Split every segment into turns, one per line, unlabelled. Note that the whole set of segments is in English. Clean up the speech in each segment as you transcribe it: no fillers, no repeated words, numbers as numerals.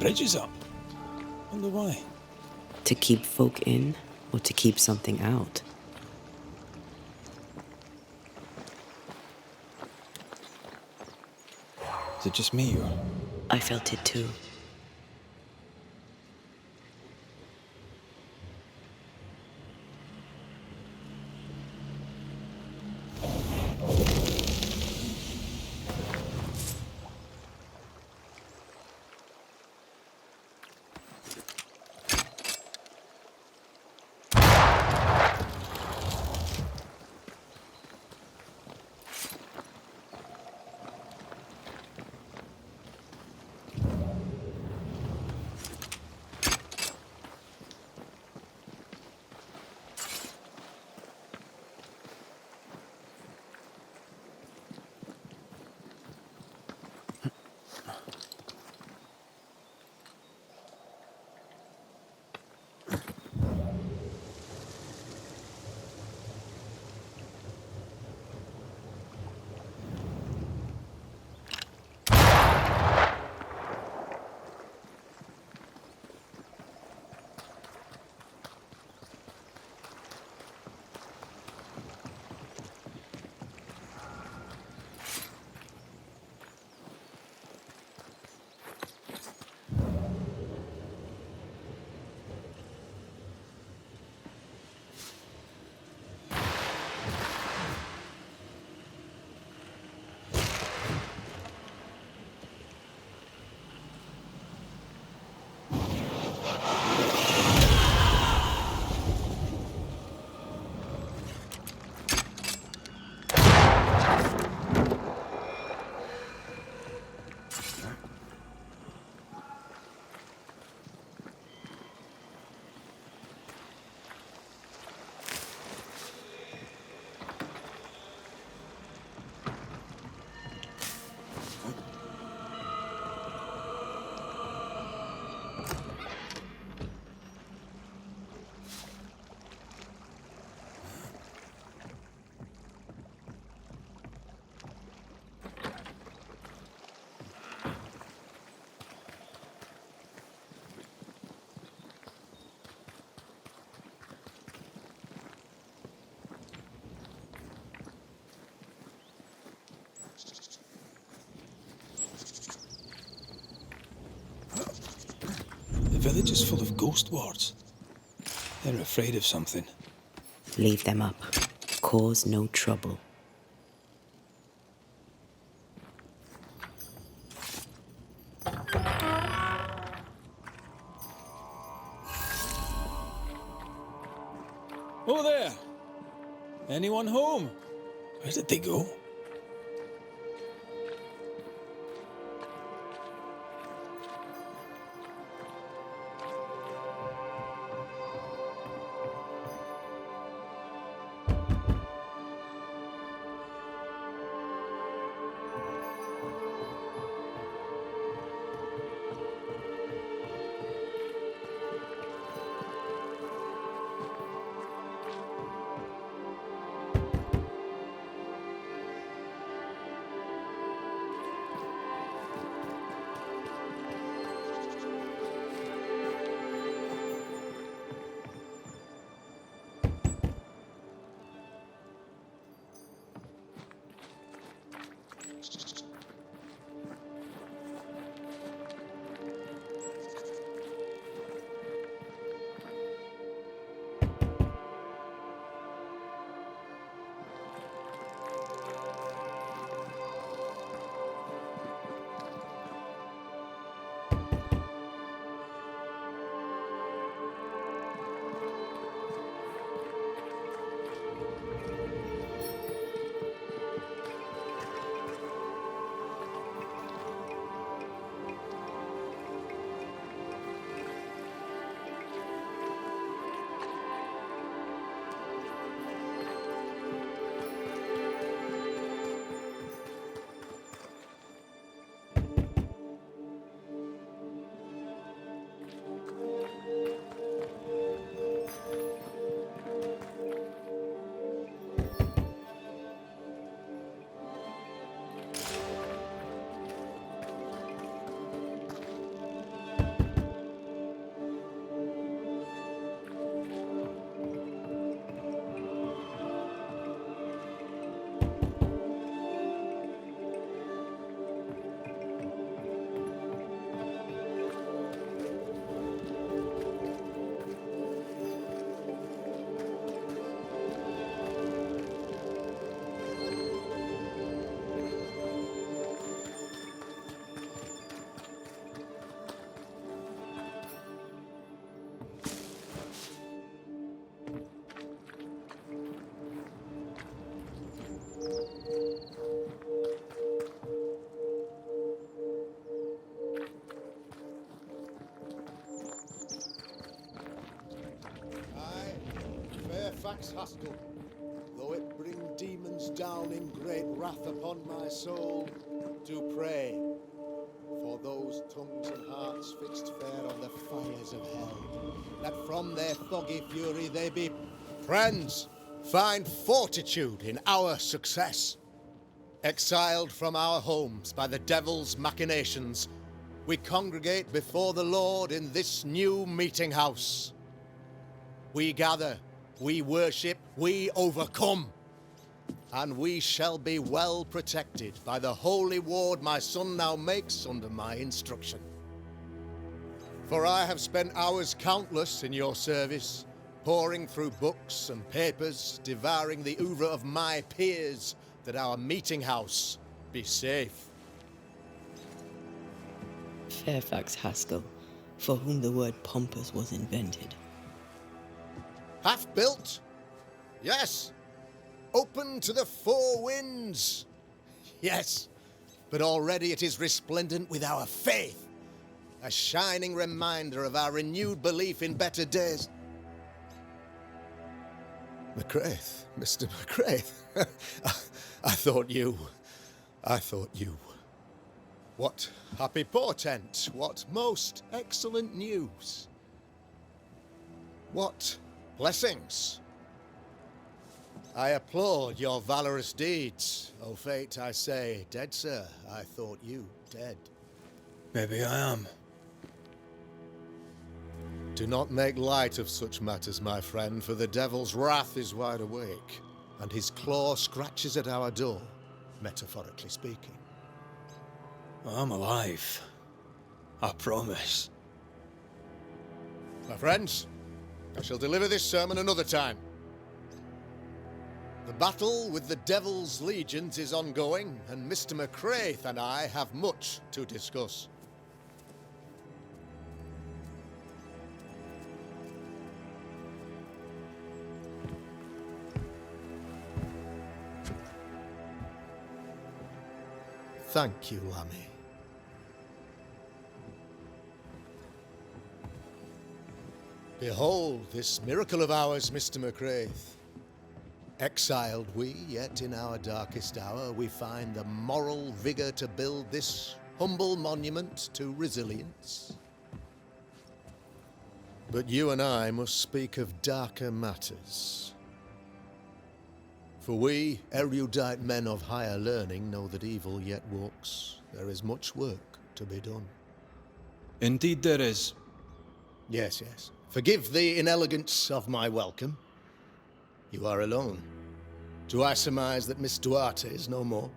bridges up. Wonder why.
To keep folk in, or to keep something out?
Is it just me, or...?
I felt it too.
The village is full of ghost wards. They're afraid of something.
Leave them up. Cause no trouble.
Oh there! Anyone home? Where did they go?
Fairfax Haskell, though it bring demons down in great wrath upon my soul, do pray for those tongues and hearts fixed fair on the fires of hell, that from their foggy fury they be... Friends, find fortitude in our success. Exiled from our homes by the devil's machinations, we congregate before the Lord in this new meeting house. We gather, we worship, we overcome. And we shall be well protected by the holy ward my son now makes under my instruction. For I have spent hours countless in your service, poring through books and papers, devouring the oeuvre of my peers, that our meeting house be safe.
Fairfax Haskell, for whom the word pompous was invented.
Half-built? Yes. Open to the four winds? Yes. But already it is resplendent with our faith, a shining reminder of our renewed belief in better days. McCraith, Mr. McCraith. I thought you. What happy portent, what most excellent news. What blessings. I applaud your valorous deeds. O fate, I say, dead sir, I thought you dead.
Maybe I am.
Do not make light of such matters, my friend, for the devil's wrath is wide awake, and his claw scratches at our door, metaphorically speaking.
I'm alive. I promise.
My friends, I shall deliver this sermon another time. The battle with the devil's legions is ongoing, and Mr. McCraith and I have much to discuss. Thank you, Lammy. Behold this miracle of ours, Mr. McCraith. Exiled we, yet in our darkest hour we find the moral vigour to build this humble monument to resilience. But you and I must speak of darker matters. For we, erudite men of higher learning, know that evil yet walks. There is much work to be done.
Indeed there is.
Yes, yes. Forgive the inelegance of my welcome. You are alone. Do I surmise that Miss Duarte is no more?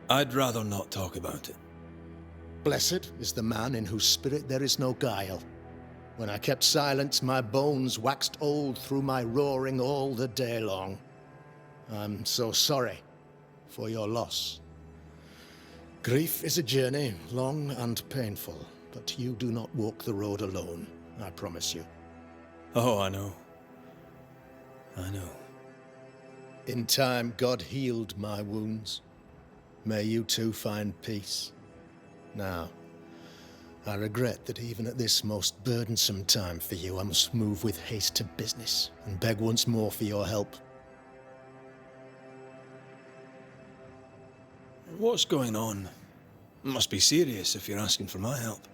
I'd rather not talk about it.
Blessed is the man in whose spirit there is no guile. When I kept silence, my bones waxed old through my roaring all the day long. I'm so sorry for your loss. Grief is a journey, long and painful, but you do not walk the road alone, I promise you.
Oh, I know. I know.
In time, God healed my wounds. May you too find peace. Now, I regret that even at this most burdensome time for you, I must move with haste to business and beg once more for your help.
What's going on? Must be serious if you're asking for my help.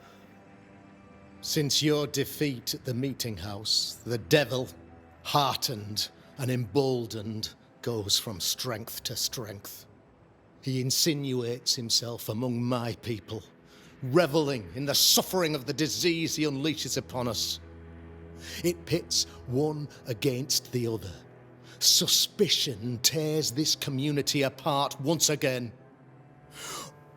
Since your defeat at the meeting house, the devil, heartened and emboldened, goes from strength to strength. He insinuates himself among my people, reveling in the suffering of the disease he unleashes upon us. It pits one against the other. Suspicion tears this community apart once again.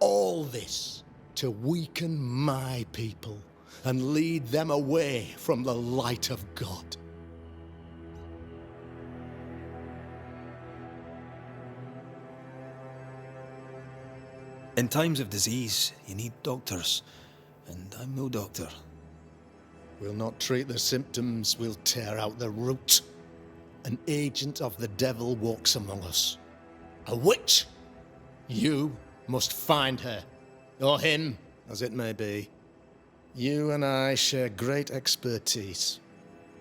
All this to weaken my people and lead them away from the light of God.
In times of disease, you need doctors, and I'm no doctor.
We'll not treat the symptoms, we'll tear out the root. An agent of the devil walks among us. A witch! You must find her. Or him, as it may be. You and I share great expertise.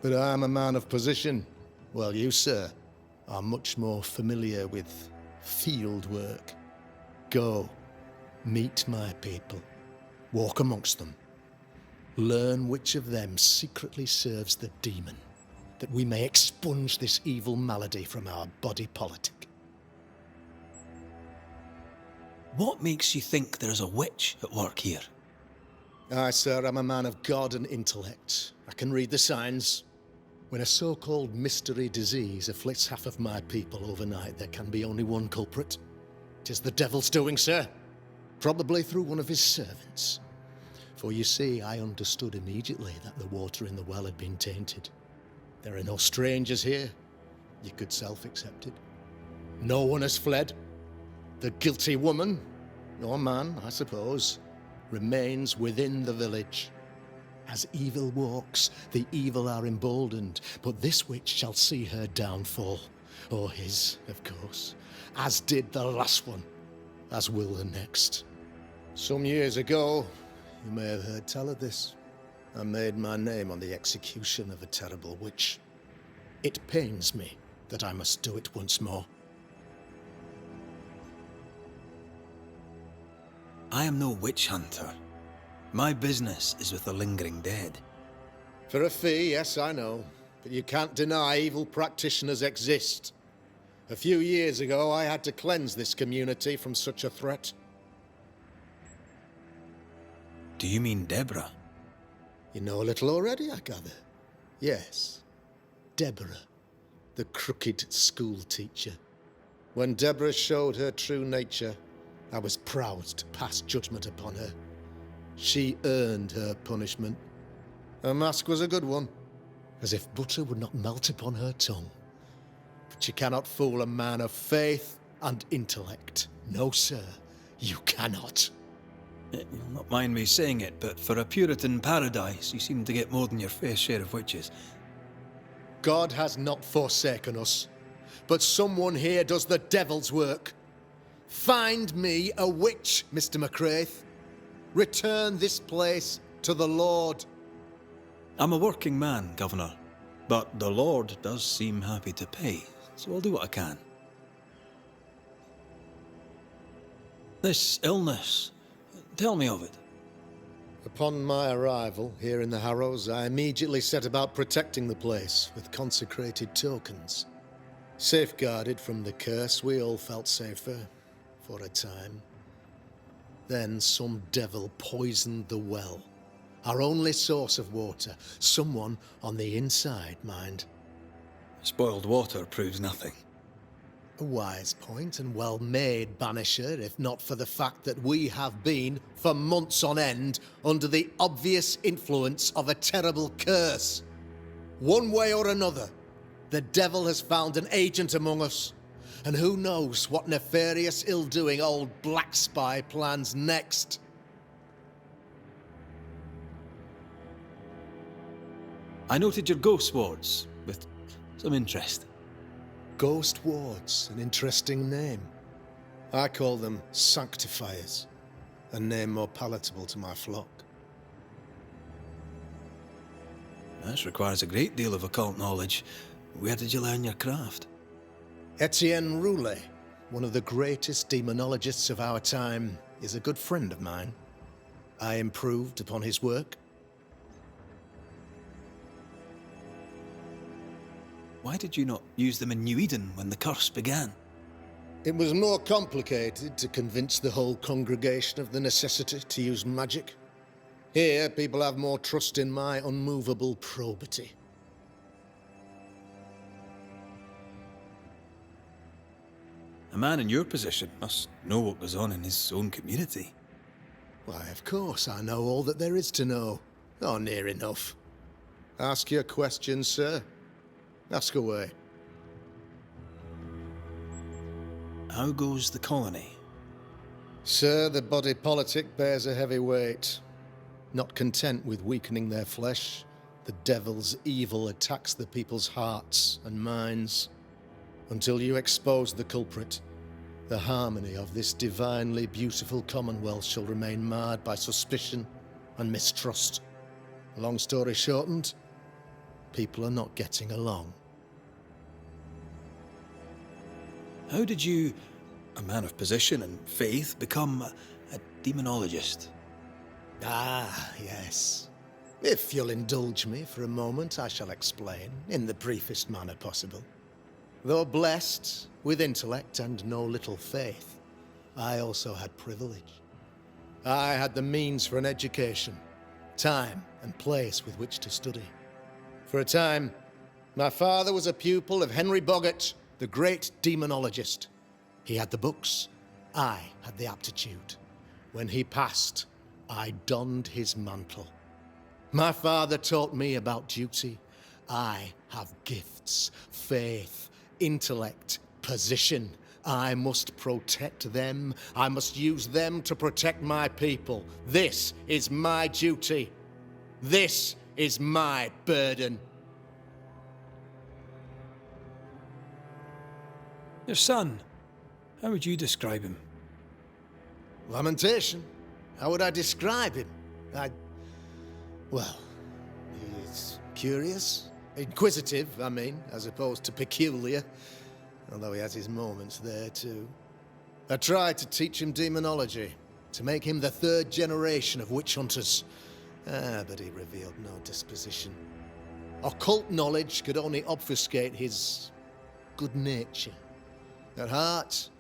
But I'm a man of position, while you, sir, are much more familiar with field work. Go, meet my people. Walk amongst them. Learn which of them secretly serves the demon, that we may expunge this evil malady from our body politic.
What makes you think there's a witch at work here?
Aye, sir, I'm a man of God and intellect. I can read the signs. When a so-called mystery disease afflicts half of my people overnight, there can be only one culprit. It is the devil's doing, sir. Probably through one of his servants. For you see, I understood immediately that the water in the well had been tainted. There are no strangers here. You could self-accept it. No one has fled. The guilty woman, or man, I suppose, remains within the village. As evil walks, the evil are emboldened, but this witch shall see her downfall. Or his, of course. As did the last one. As will the next. Some years ago, you may have heard tell of this. I made my name on the execution of a terrible witch. It pains me that I must do it once more.
I am no witch hunter. My business is with the lingering dead.
For a fee, yes, I know. But you can't deny evil practitioners exist. A few years ago, I had to cleanse this community from such a threat.
Do you mean Deborah?
You know a little already, I gather. Yes. Deborah, the crooked school teacher. When Deborah showed her true nature, I was proud to pass judgment upon her. She earned her punishment. Her mask was a good one, as if butter would not melt upon her tongue. But you cannot fool a man of faith and intellect. No, sir, you cannot.
You'll not mind me saying it, but for a Puritan paradise, you seem to get more than your fair share of witches.
God has not forsaken us, but someone here does the devil's work. Find me a witch, Mr. McCraith. Return this place to the Lord.
I'm a working man, Governor, but the Lord does seem happy to pay, so I'll do what I can. This illness, tell me of it.
Upon my arrival here in the Harrows, I immediately set about protecting the place with consecrated tokens. Safeguarded from the curse, we all felt safer, for a time. Then some devil poisoned the well, our only source of water. Someone on the inside, mind.
Spoiled water proves nothing.
A wise point and well made, Banisher, if not for the fact that we have been, for months on end, under the obvious influence of a terrible curse. One way or another, the devil has found an agent among us. And who knows what nefarious ill-doing old Black Spy plans next?
I noted your ghost wards with some interest.
Ghost wards, an interesting name. I call them sanctifiers, a name more palatable to my flock.
This requires a great deal of occult knowledge. Where did you learn your craft?
Etienne Roulet, one of the greatest demonologists of our time, is a good friend of mine. I improved upon his work.
Why did you not use them in New Eden when the curse began?
It was more complicated to convince the whole congregation of the necessity to use magic. Here, people have more trust in my unmovable probity.
A man in your position must know what goes on in his own community.
Why, of course, I know all that there is to know. Oh, near enough. Ask your questions, sir. Ask away.
How goes the colony?
Sir, the body politic bears a heavy weight. Not content with weakening their flesh, the devil's evil attacks the people's hearts and minds. Until you expose the culprit, The harmony of this divinely beautiful Commonwealth shall remain marred by suspicion and mistrust. Long story shortened, people are not getting along.
How did you, a man of position and faith, become a demonologist?
Ah, yes. If you'll indulge me for a moment, I shall explain in the briefest manner possible. Though blessed with intellect and no little faith, I also had privilege. I had the means for an education, time and place with which to study. For a time, my father was a pupil of Henry Boggart, the great demonologist. He had the books, I had the aptitude. When he passed, I donned his mantle. My father taught me about duty. I have gifts, faith, intellect, position. I must protect them. I must use them to protect my people. This is my duty. This is my burden.
Your son, how would you describe him?
Lamentation. How would I describe him? Well, he's curious. Inquisitive, I mean, as opposed to peculiar. Although he has his moments there, too. I tried to teach him demonology, to make him the third generation of witch hunters. But he revealed no disposition. Occult knowledge could only obfuscate his good nature. At heart,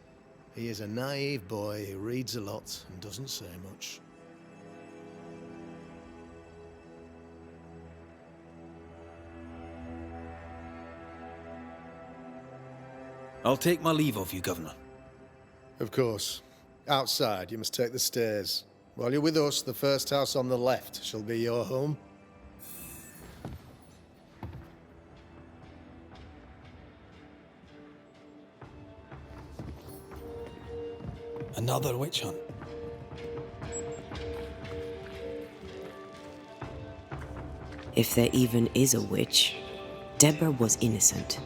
he is a naive boy who reads a lot and doesn't say much.
I'll take my leave of you, Governor.
Of course. Outside, you must take the stairs. While you're with us, the first house on the left shall be your home.
Another witch hunt.
If there even is a witch, Deborah was innocent.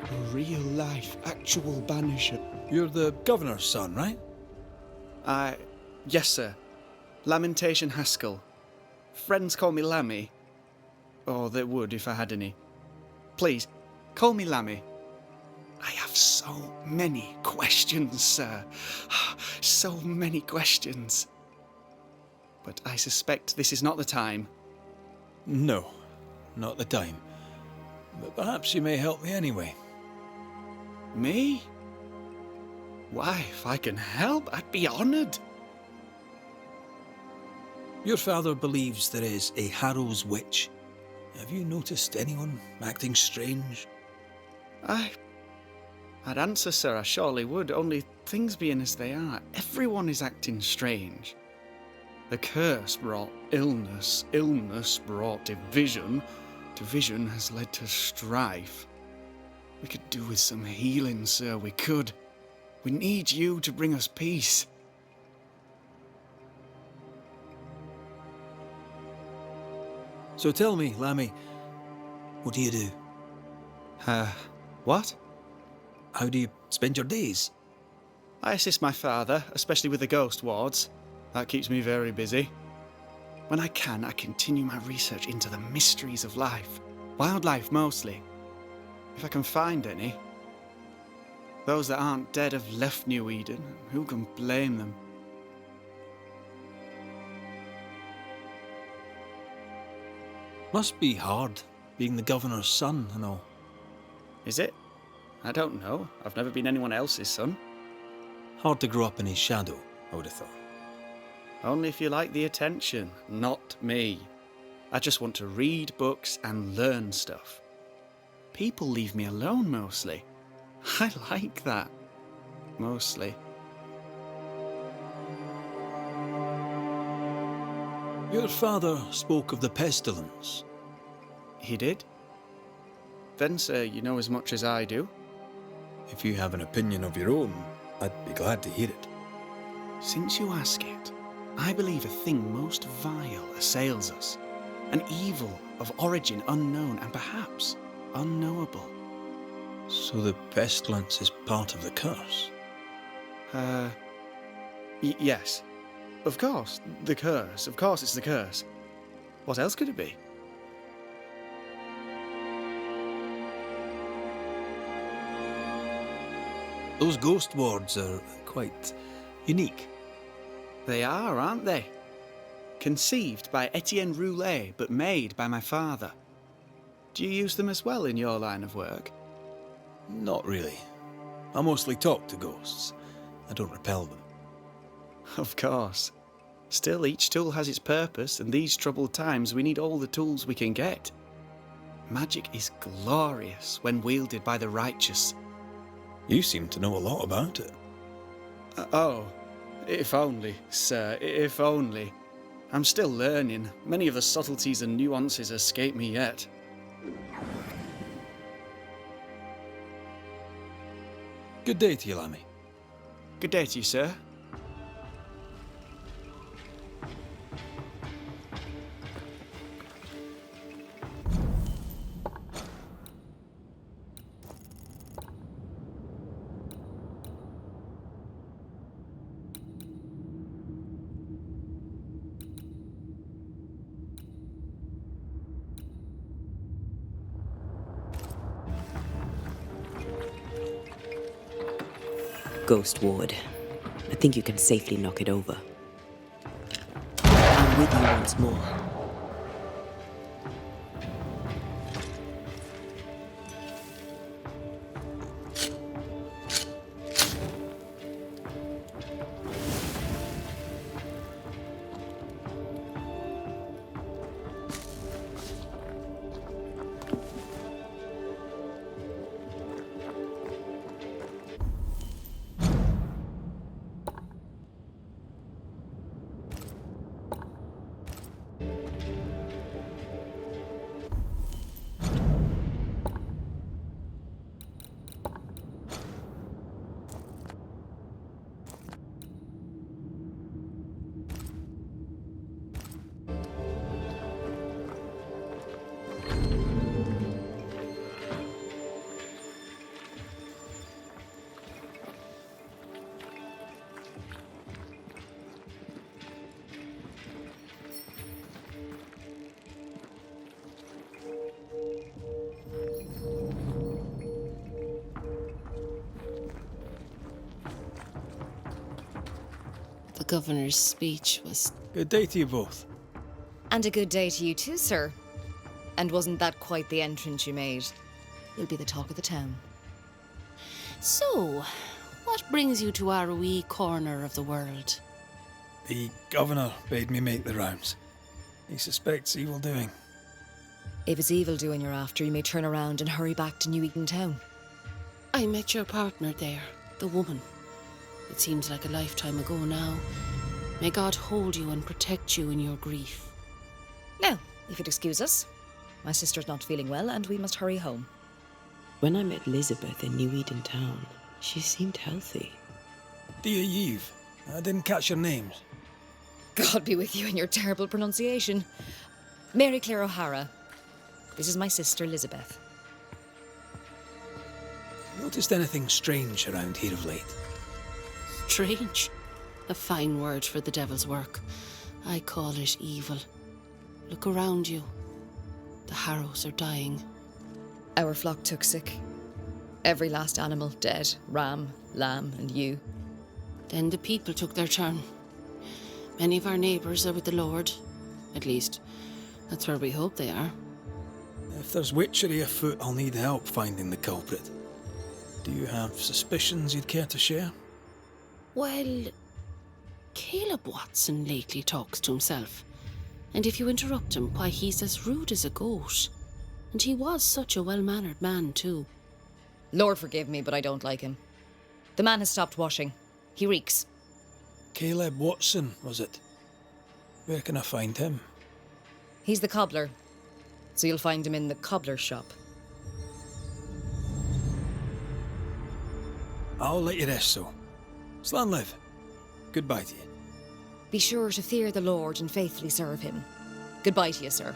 A real-life, actual Banisher.
You're the Governor's son, right?
Yes, sir. Lamentation Haskell. Friends call me Lammy. Or they would if I had any. Please, call me Lammy. I have so many questions, sir. So many questions. But I suspect this is not the time.
No, not the time. But perhaps you may help me anyway.
Me? Why, if I can help, I'd be honoured.
Your father believes there is a Haroz witch. Have you noticed anyone acting strange?
I'd answer, sir, I surely would, only things being as they are, everyone is acting strange. The curse brought illness, illness brought division, division has led to strife. We could do with some healing, sir, we could. We need you to bring us peace.
So tell me, Lammy, what do you do?
What?
How do you spend your days?
I assist my father, especially with the ghost wards. That keeps me very busy. When I can, I continue my research into the mysteries of life. Wildlife, mostly. If I can find any. Those that aren't dead have left New Eden. Who can blame them?
Must be hard, being the Governor's son and all.
Is it? I don't know. I've never been anyone else's son.
Hard to grow up in his shadow, I would have thought.
Only if you like the attention, not me. I just want to read books and learn stuff. People leave me alone mostly. I like that. Mostly.
Your father spoke of the pestilence.
He did? Then, sir, you know as much as I do.
If you have an opinion of your own, I'd be glad to hear it.
Since you ask it, I I believe a thing most vile assails us. An evil of origin unknown and perhaps unknowable.
So the pestilence is part of the curse?
Yes. Of course, the curse. Of course it's the curse. What else could it be?
Those ghost wards are quite unique.
They are, aren't they? Conceived by Etienne Roulet, but made by my father. Do you use them as well in your line of work?
Not really. I mostly talk to ghosts. I don't repel them.
Of course. Still, each tool has its purpose, and these troubled times we need all the tools we can get. Magic is glorious when wielded by the righteous.
You seem to know a lot about it.
Oh, if only, sir, if only. I'm still learning. Many of the subtleties and nuances escape me yet.
Good day to you, Lammy.
Good day to you, sir.
Ghost ward. I think you can safely knock it over. I'm with you once more.
The governor's speech was...
Good day to you both.
And a good day to you too, sir. And wasn't that quite the entrance you made? You'll be the talk of the town.
So, what brings you to our wee corner of the world?
The governor bade me make the rounds. He suspects evil doing.
If it's evil doing you're after, you may turn around and hurry back to New Eden Town.
I met your partner there, the woman. It seems like a lifetime ago now. May God hold you and protect you in your grief.
Now, if you'd excuse us, my sister's not feeling well and we must hurry home.
When I met Elizabeth in New Eden Town, she seemed healthy.
Dear Eve, I didn't catch your names.
God be with you in your terrible pronunciation. Mary Claire O'Hara. This is my sister, Elizabeth.
Noticed anything strange around here of late?
Strange. A fine word for the devil's work. I call it evil. Look around you. The Harrows are dying.
Our flock took sick. Every last animal dead. Ram, lamb, and ewe.
Then the people took their turn. Many of our neighbours are with the Lord. At least, that's where we hope they are.
If there's witchery afoot, I'll need help finding the culprit. Do you have suspicions you'd care to share?
Well, Caleb Watson lately talks to himself. And if you interrupt him, why, he's as rude as a goat. And he was such a well-mannered man, too.
Lord forgive me, but I don't like him. The man has stopped washing. He reeks.
Caleb Watson, was it? Where can I find him?
He's the cobbler. So you'll find him in the cobbler shop.
I'll let you rest, so. Slan live. Goodbye to you.
Be sure to fear the Lord and faithfully serve him. Goodbye to you, sir.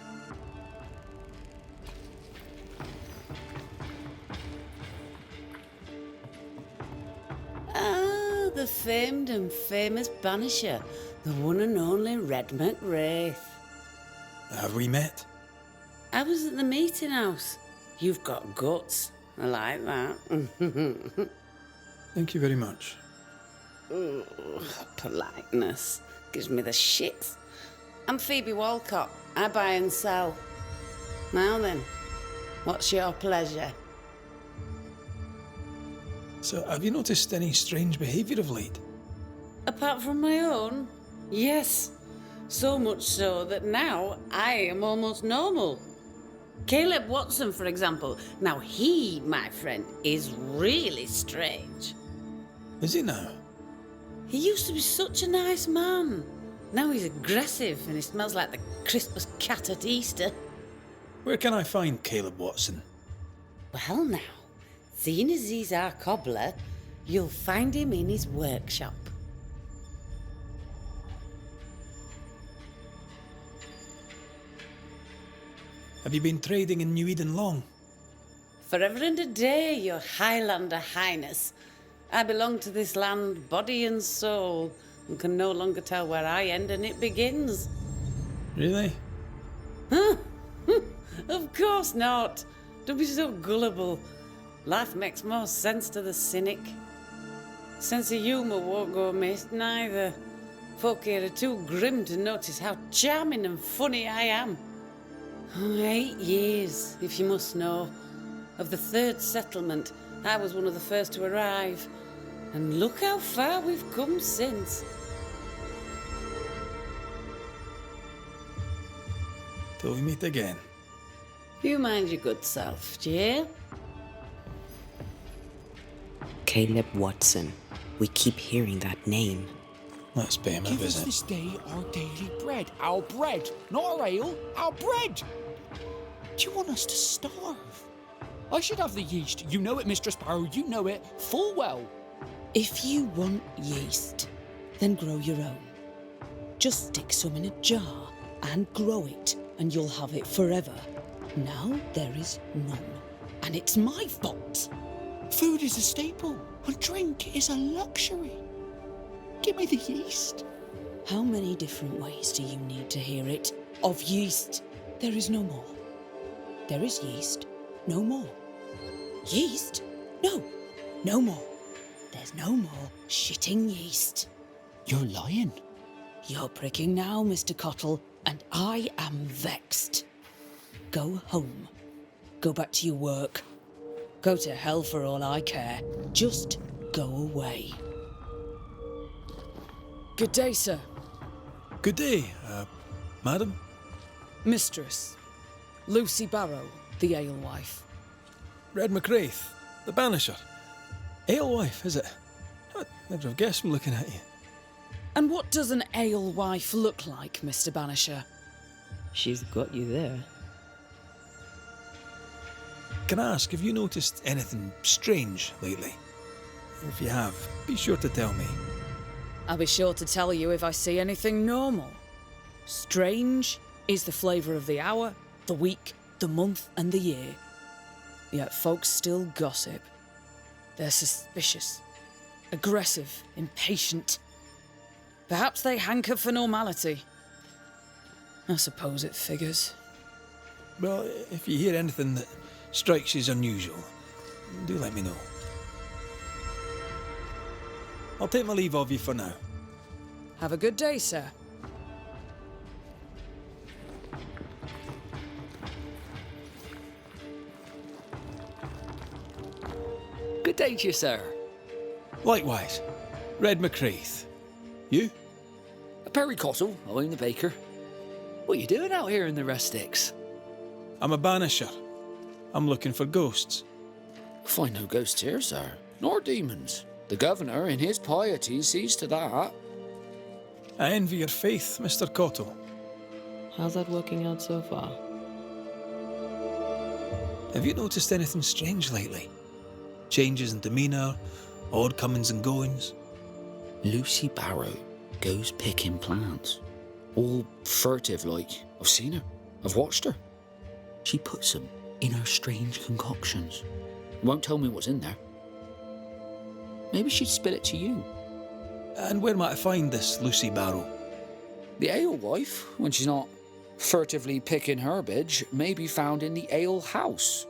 Ah, the famed and famous Banisher, the one and only Red McWraith.
Have we met?
I was at the meeting house. You've got guts. I like that.
Thank you very much.
Ugh, politeness gives me the shits. I'm Phoebe Walcott. I buy and sell. Now then, what's your pleasure?
So, have you noticed any strange behaviour of late?
Apart from my own? Yes. So much so that now I am almost normal. Caleb Watson, for example. Now he, my friend, is really strange.
Is he now?
He used to be such a nice man. Now he's aggressive and he smells like the Christmas cat at Easter.
Where can I find Caleb Watson?
Well now, seeing as he's our cobbler, you'll find him in his workshop.
Have you been trading in New Eden long?
Forever and a day, your Highlander Highness. I belong to this land, body and soul, and can no longer tell where I end and it begins.
Really?
Huh? Of course not. Don't be so gullible. Life makes more sense to the cynic. Sense of humour won't go amiss, neither. Folk here are too grim to notice how charming and funny I am. 8 years, if you must know. Of the third settlement, I was one of the first to arrive. And look how far we've come since.
Till we meet again.
You mind your good self, do you hear? Caleb Watson. We keep hearing that name.
Let's pay him a
Give us
visit.
this day our daily bread. Our bread, not our ale, our bread. Do you want us to starve? I should have the yeast. You know it, Mistress Barrow. You know it full well.
If you want yeast, then grow your own. Just stick some in a jar and grow it, and you'll have it forever. Now there is none, and it's my fault.
Food is a staple, and drink is a luxury. Give me the yeast.
How many different ways do you need to hear it? Of yeast, there is no more. There is yeast, no more. Yeast? No, no more. There's no more shitting yeast.
You're lying.
You're pricking now, Mr. Cottle, and I am vexed. Go home. Go back to your work. Go to hell for all I care. Just go away. Good day, sir.
Good day, madam.
Mistress. Lucy Barrow, the alewife.
Red McWraith, the Banisher. Alewife, is it? I'd never have guessed from looking at you.
And what does an alewife look like, Mr. Banisher?
She's got you there.
Can I ask, have you noticed anything strange lately? If you have, be sure to tell me.
I'll be sure to tell you if I see anything normal. Strange is the flavour of the hour, the week, the month, and the year. Yet folks still gossip. They're suspicious, aggressive, impatient. Perhaps they hanker for normality. I suppose it figures.
Well, if you hear anything that strikes you as unusual, do let me know. I'll take my leave of you for now.
Have a good day, sir.
Good day to you, sir.
Likewise, Red McWraith. You?
Perry Cottle, I'm the baker. What are you doing out here in the rustics?
I'm a banisher. I'm looking for ghosts.
Find no ghosts here, sir, nor demons. The governor, in his piety, sees to that.
I envy your faith, Mr. Cottle.
How's that working out so far?
Have you noticed anything strange lately? Changes in demeanour, odd comings and goings?
Lucy Barrow. Goes picking plants. All furtive like. I've seen her. I've watched her. She puts them in her strange concoctions. Won't tell me what's in there. Maybe she'd spill it to you.
And where might I find this Lucy Barrow?
The alewife, when she's not furtively picking herbage, may be found in the ale house.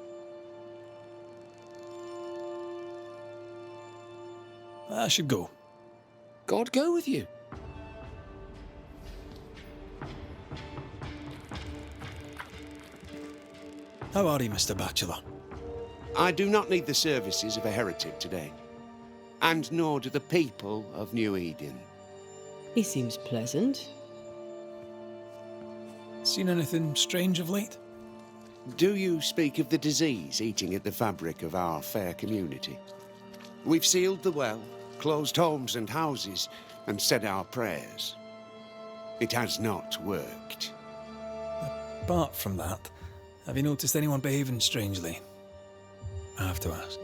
I should go.
God go with you.
How are you, Mr. Bachelor?
I do not need the services of a heretic today, and nor do the people of New Eden.
He seems pleasant.
Seen anything strange of late?
Do you speak of the disease eating at the fabric of our fair community? We've sealed the well, closed homes and houses, and said our prayers. It has not worked.
Apart from that, have you noticed anyone behaving strangely? I have to ask.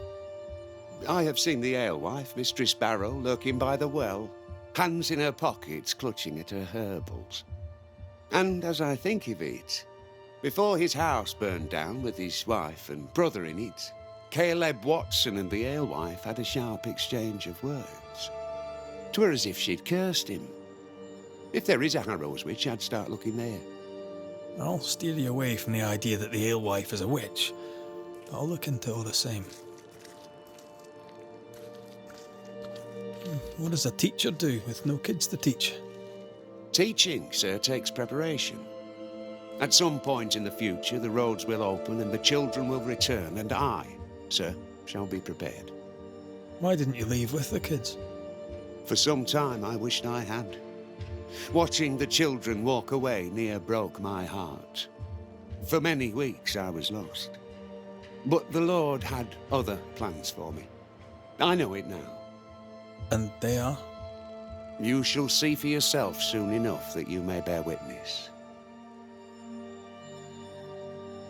I have seen the alewife, Mistress Barrow, lurking by the well, hands in her pockets, clutching at her herbals. And as I think of it, before his house burned down with his wife and brother in it, Caleb Watson and the alewife had a sharp exchange of words. 'Twere as if she'd cursed him. If there is a Harrows witch, I'd start looking there.
I'll steer you away from the idea that the alewife is a witch. I'll look into it all the same. What does a teacher do with no kids to teach?
Teaching, sir, takes preparation. At some point in the future, the roads will open and the children will return, and I, sir, shall be prepared.
Why didn't you leave with the kids?
For some time I wished I had. Watching the children walk away near broke my heart. For many weeks I was lost. But the Lord had other plans for me. I know it now.
And they are?
You shall see for yourself soon enough that you may bear witness.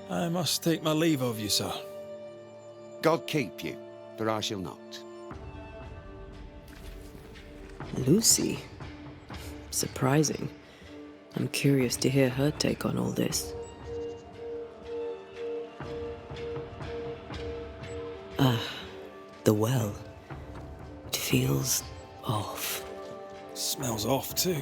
I must take my leave of you, sir.
God keep you, for I shall not.
Lucy. Surprising. I'm curious to hear her take on all this. The well. It feels off.
Smells off too.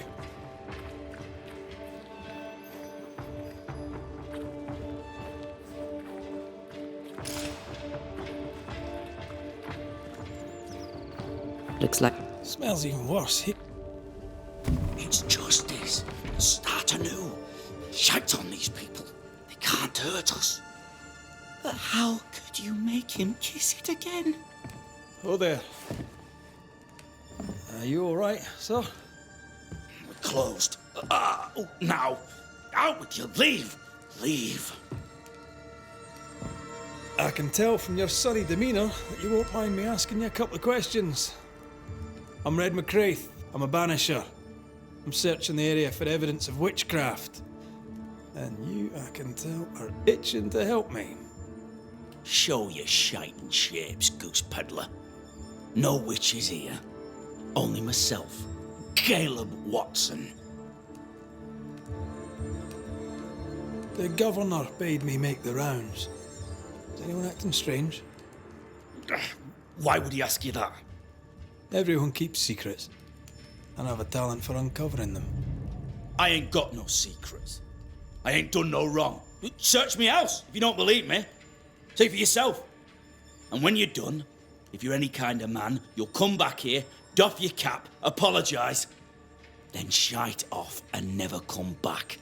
Looks like...
Smells even worse.
It's justice. Start anew. Shite on these people. They can't hurt us.
But how could you make him kiss it again?
Oh there. Are you all right, sir?
We're closed. Now. Out with you. Leave. Leave.
I can tell from your sunny demeanour that you won't mind me asking you a couple of questions. I'm Red McCraith. I'm a Banisher. I'm searching the area for evidence of witchcraft. And you, I can tell, are itching to help me.
Show your shining shapes, goose peddler. No witches here. Only myself, Caleb Watson.
The governor bade me make the rounds. Is anyone acting strange?
Why would he ask you that?
Everyone keeps secrets, and I have a talent for uncovering them.
I ain't got no secrets. I ain't done no wrong. Search me house if you don't believe me. See for yourself. And when you're done, if you're any kind of man, you'll come back here, doff your cap, apologise, then shite off and never come back.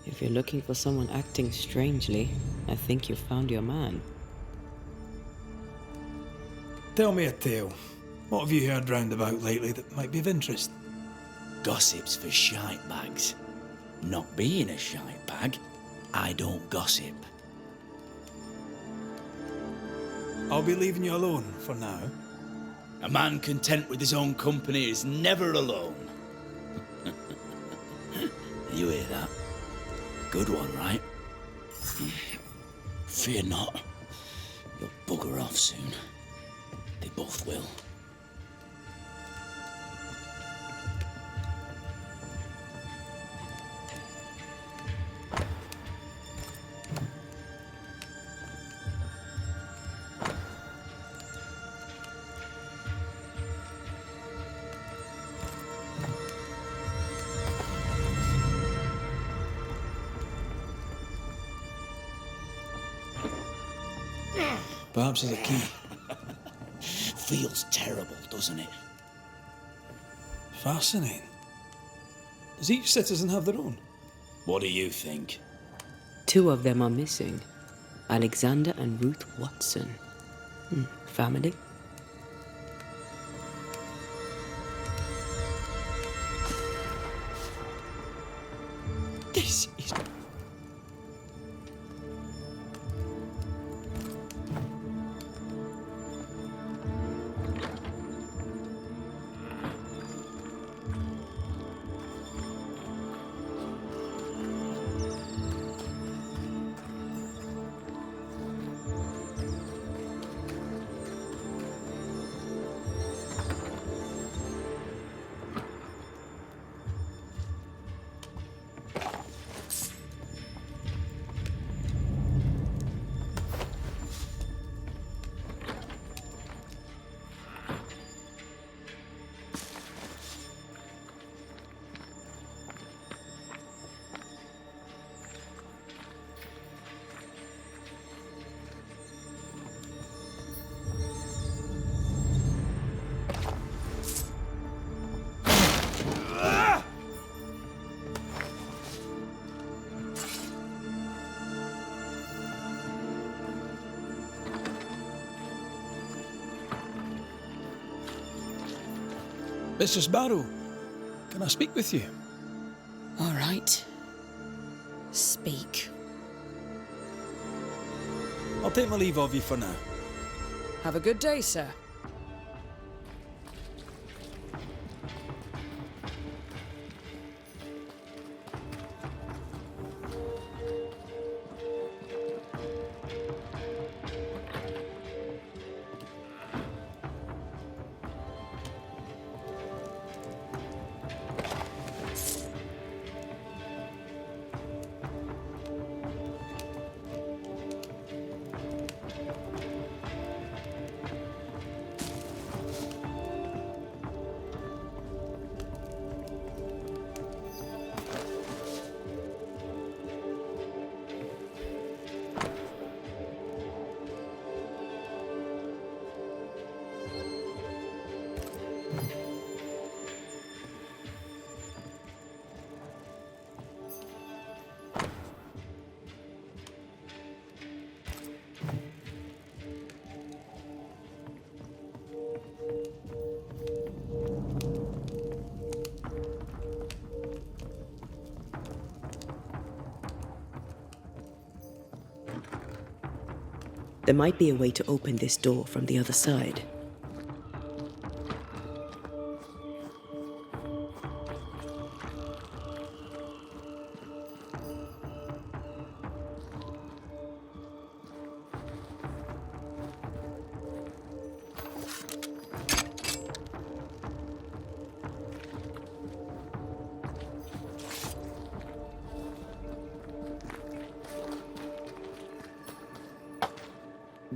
If you're looking for someone acting strangely, I think you've found your man.
Tell me a tale. What have you heard round about lately that might be of interest?
Gossip's for shite bags. Not being a shite bag, I don't gossip.
I'll be leaving you alone for now.
A man content with his own company is never alone. You hear that? Good one, right? Fear not. You'll bugger off soon. They both will.
Perhaps there's a key.
Feels terrible, doesn't it?
Fascinating. Does each citizen have their own?
What do you think?
2 of them are missing. Alexander and Ruth Watson. Family?
This is... Mr. Sparrow, can I speak with you?
All right. Speak.
I'll take my leave of you for now.
Have a good day, sir.
There might be a way to open this door from the other side.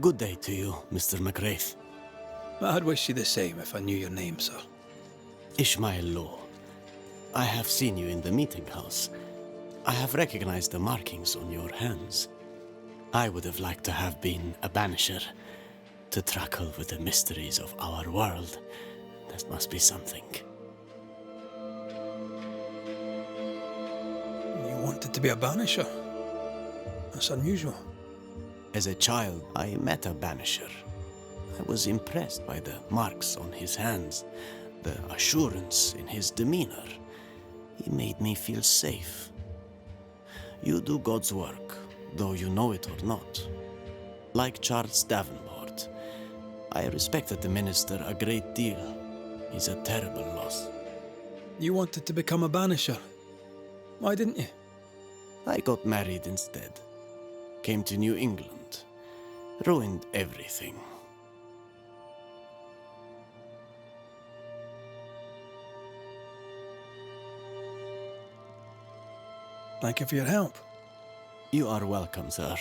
Good day to you, Mr. McGrath.
I'd wish you the same if I knew your name, sir.
Ishmael Law. I have seen you in the meeting house. I have recognized the markings on your hands. I would have liked to have been a banisher, to tackle with the mysteries of our world. That must be something.
You wanted to be a banisher? That's unusual.
As a child, I met a banisher. I was impressed by the marks on his hands, the assurance in his demeanor. He made me feel safe. You do God's work, though you know it or not. Like Charles Davenport, I respected the minister a great deal. He's a terrible loss.
You wanted to become a banisher. Why didn't you?
I got married instead. Came to New England. Ruined everything.
Thank you for your help.
You are welcome, sir.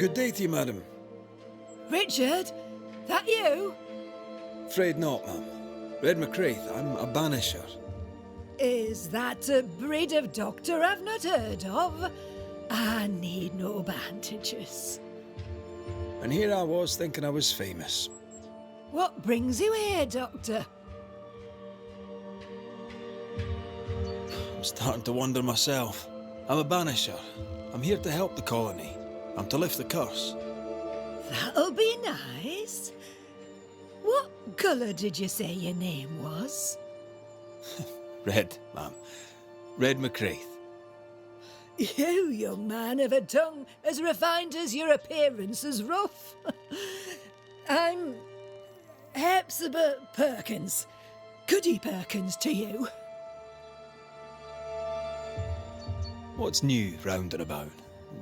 Good day to you, madam.
Richard? That you?
Afraid not, ma'am. Red McCraith, I'm a banisher.
Is that a breed of doctor I've not heard of? I need no bandages.
And here I was thinking I was famous.
What brings you here, Doctor?
I'm starting to wonder myself. I'm a banisher. I'm here to help the colony. I'm to lift the curse.
That'll be nice. What colour did you say your name was?
Red, ma'am. Red McCraith.
You, young man, have a tongue as refined as your appearance is rough. I'm Hepzibah Perkins. Goody Perkins to you.
What's new round and about?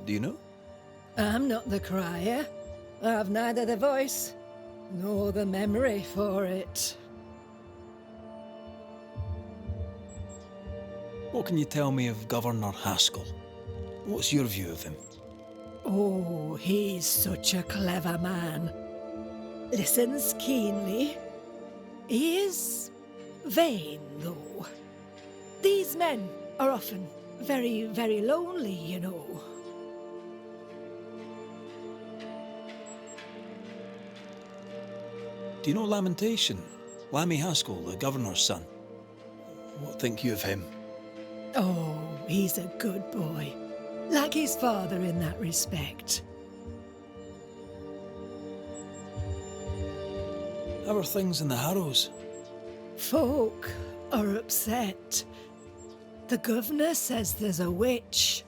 Do you know?
I'm not the crier. I've neither the voice nor the memory for it.
What can you tell me of Governor Haskell? What's your view of him?
Oh, he's such a clever man. Listens keenly. He is vain, though. These men are often very, very lonely, you know.
Do you know Lamentation? Lammy Haskell, the governor's son. What think you of him?
Oh, he's a good boy. Like his father in that respect.
How are things in the Harrows?
Folk are upset. The governor says there's a witch.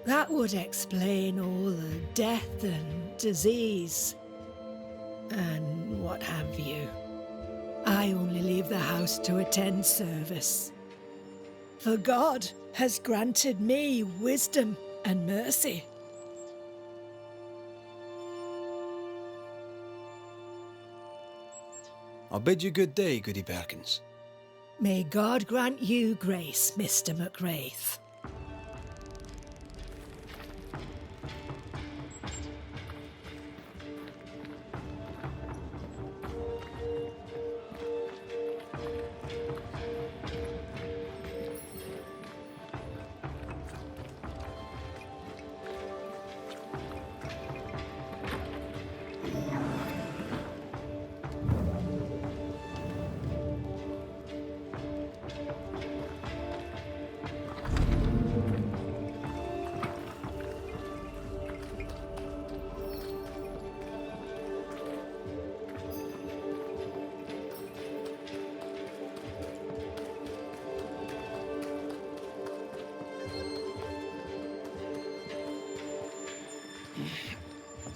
That would explain all the death and disease. And what have you. I only leave the house to attend service. For God has granted me wisdom and mercy.
I'll bid you good day, Goody Perkins.
May God grant you grace, Mr. McCraith.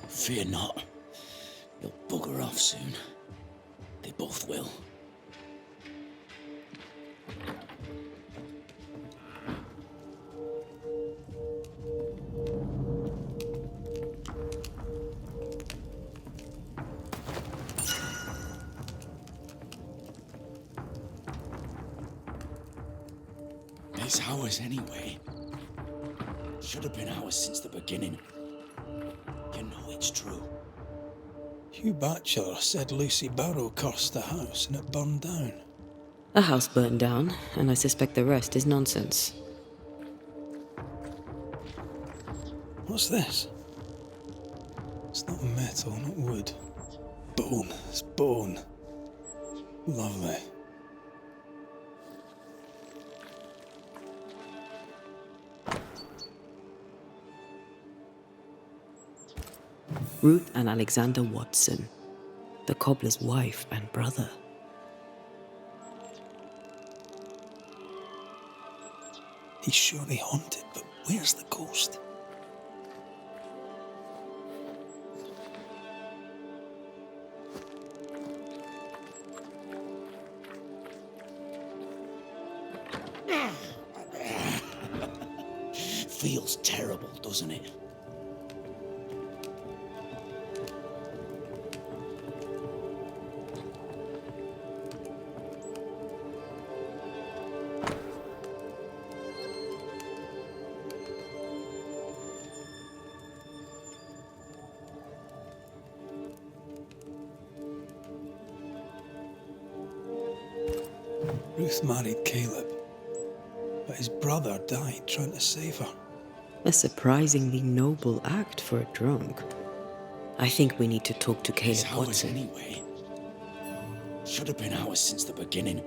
Fear not. You'll bugger off soon. They both will. It's ours anyway. Should have been ours since the beginning. You know it's true.
Hugh Batchelor said Lucy Barrow cursed the house and it burned down.
A house burned down, and I suspect the rest is nonsense.
What's this? It's not metal, not wood. Bone. It's bone. Lovely.
Ruth and Alexander Watson, the cobbler's wife and brother.
He's surely haunted, but where's the ghost?
Feels terrible, doesn't it?
Ruth married Caleb, but his brother died trying to save her.
A surprisingly noble act for a drunk. I think we need to talk to Caleb
It's ours
Watson.
anyway. Should have been ours since the beginning.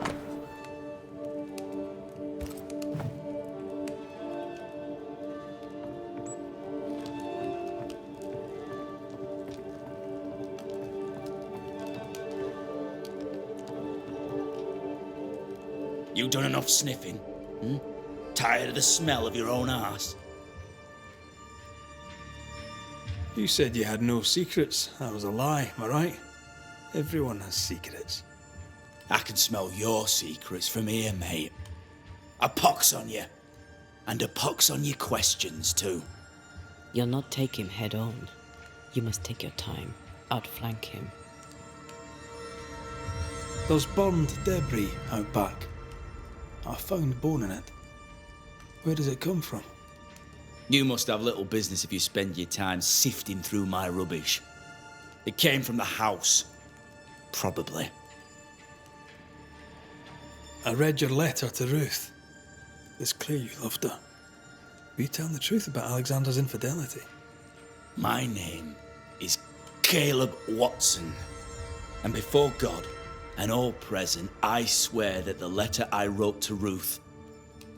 You done enough sniffing? Hmm? Tired of the smell of your own arse?
You said you had no secrets. That was a lie, am I right? Everyone has secrets.
I can smell your secrets from here, mate. A pox on you. And a pox on your questions, too.
You'll not take him head on. You must take your time. Outflank him.
There's burned debris out back. I found bone in it. Where does it come from?
You must have little business if you spend your time sifting through my rubbish. It came from the house. Probably.
I read your letter to Ruth. It's clear you loved her. Were you telling the truth about Alexander's infidelity?
My name is Caleb Watson. And before God and all present, I swear that the letter I wrote to Ruth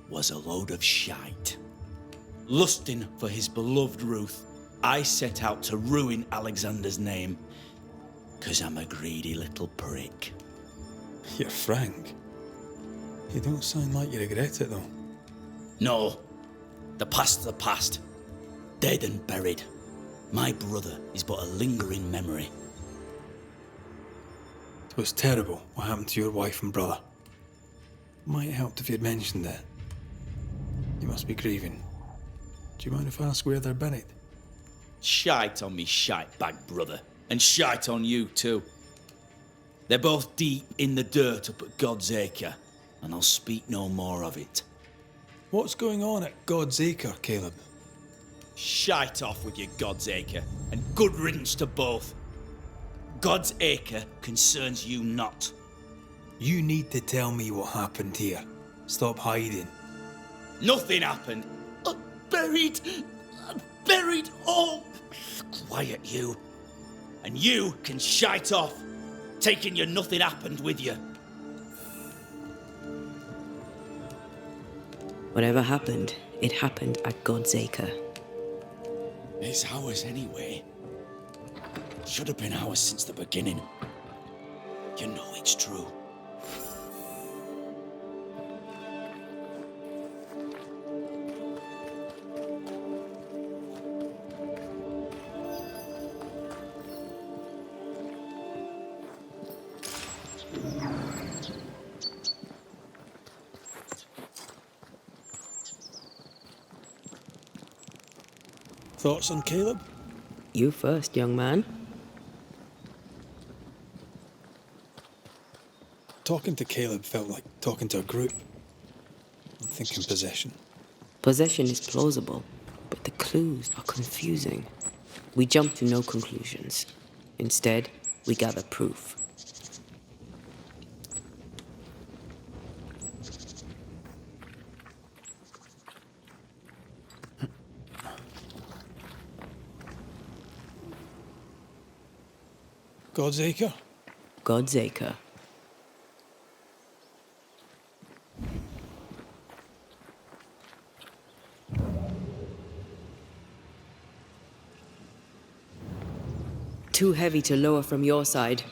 was a load of shite. Lusting for his beloved Ruth, I set out to ruin Alexander's name, 'cause I'm a greedy little prick.
You're frank. You don't sound like you regret it, though.
No. The past's the past. Dead and buried. My brother is but a lingering memory.
It was terrible what happened to your wife and brother. Might have helped if you'd mentioned it. You must be grieving. Do you mind if I ask where they're buried?
Shite on me shite bag brother. And shite on you too. They're both deep in the dirt up at God's Acre, and I'll speak no more of it.
What's going on at God's Acre, Caleb?
Shite off with your God's Acre, and good riddance to both. God's Acre concerns you not.
You need to tell me what happened here. Stop hiding.
Nothing happened. Buried all. Quiet, you. And you can shite off, taking your nothing happened with you.
Whatever happened, it happened at God's Acre.
It's ours anyway. Should have been ours since the beginning. You know it's true.
Thoughts on Caleb?
You first, young man.
Talking to Caleb felt like talking to a group. I'm thinking possession.
Possession is plausible, but the clues are confusing. We jump to no conclusions. Instead, we gather proof.
God's Acre?
God's Acre. Too heavy to lower from your side.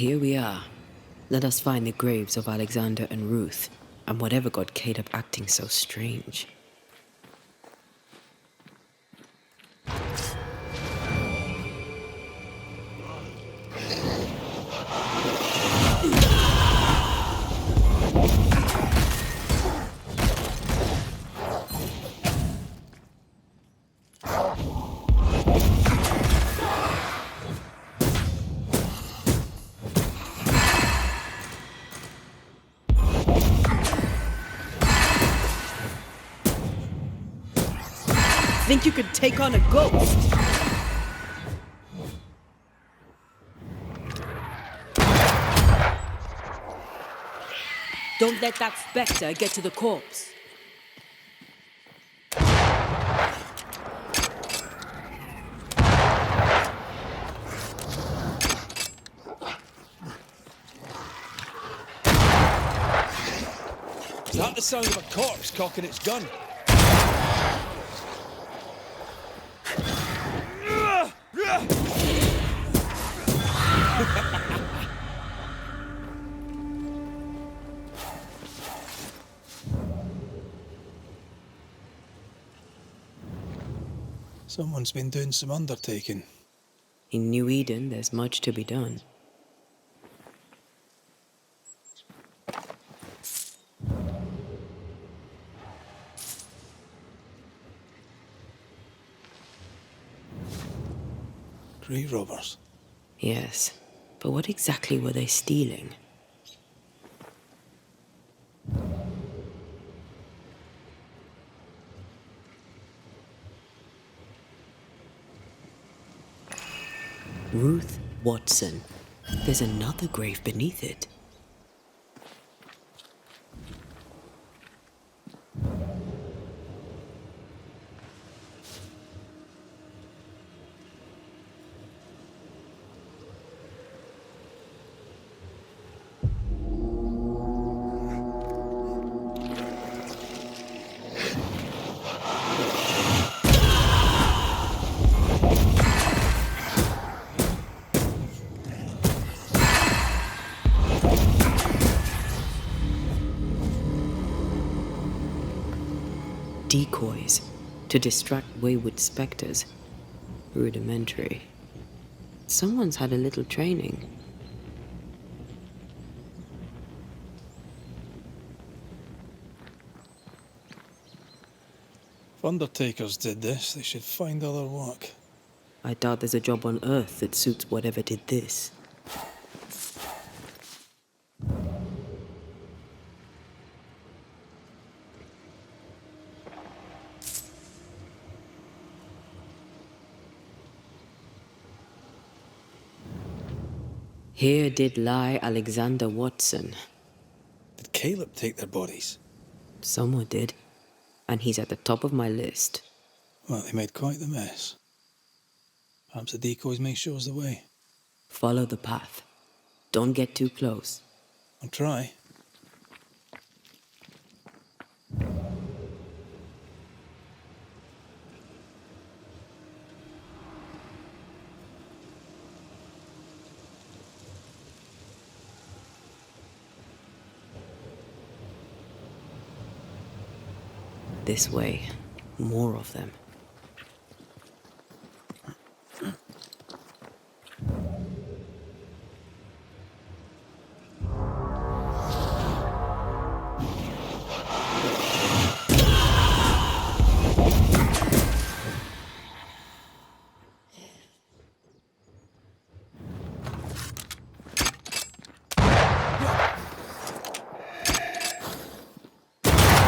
Here we are. Let us find the graves of Alexander and Ruth, and whatever got Caleb acting so strange. Think you could take on a ghost? Don't let that spectre get to the corpse.
Is that the sound of a corpse cocking its gun? Someone's been doing some undertaking.
In New Eden, there's much to be done.
Grave robbers.
Yes, but what exactly were they stealing? Ruth Watson. There's another grave beneath it. Decoys to distract wayward specters. Rudimentary. Someone's had a little training.
If undertakers did this, they should find other work.
I doubt there's a job on Earth that suits whatever did this. Here did lie Alexander Watson.
Did Caleb take their bodies?
Someone did. And he's at the top of my list.
Well, they made quite the mess. Perhaps the decoys may show us the way.
Follow the path. Don't get too close.
I'll try.
This way. More of them.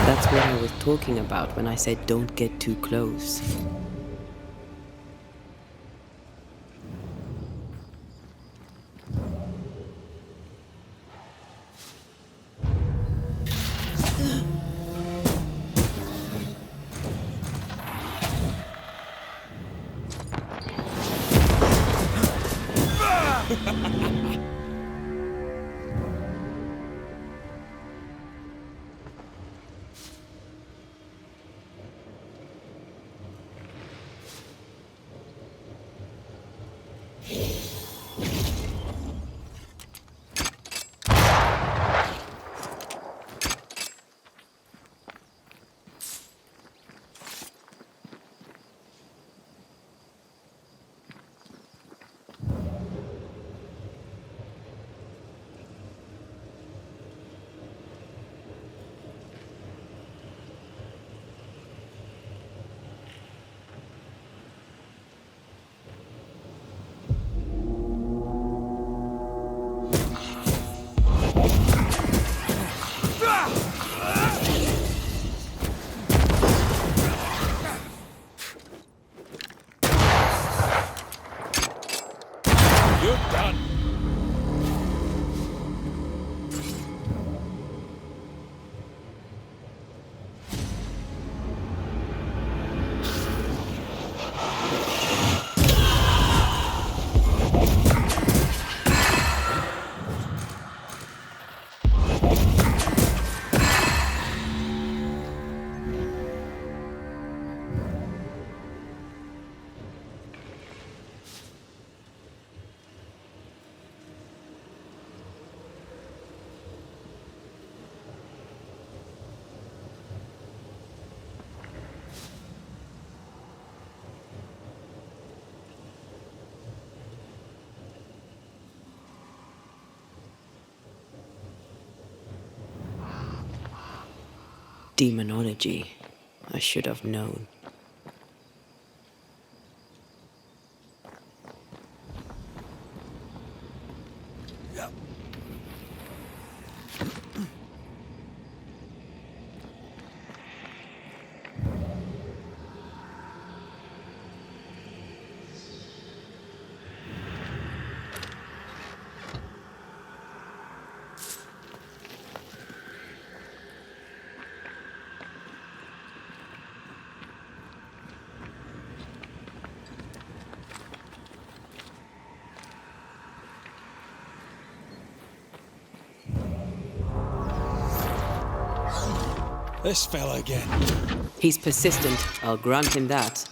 That's what I was talking about when I said don't get too close. Demonology. I should have known.
This fella again.
He's persistent, I'll grant him that.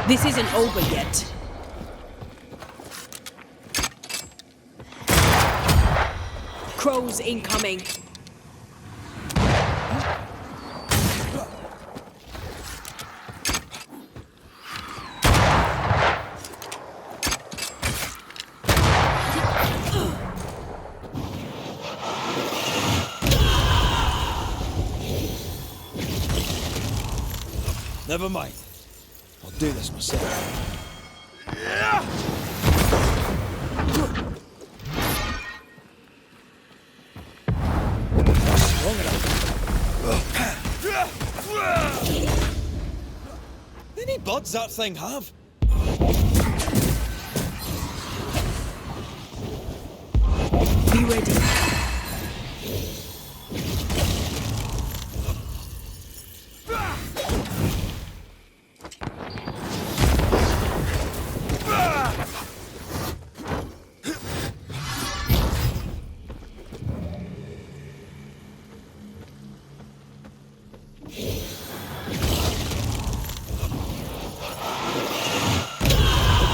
This isn't over yet. Crows incoming.
Never mind. I'll do this myself. Any buds that thing have?
Be ready.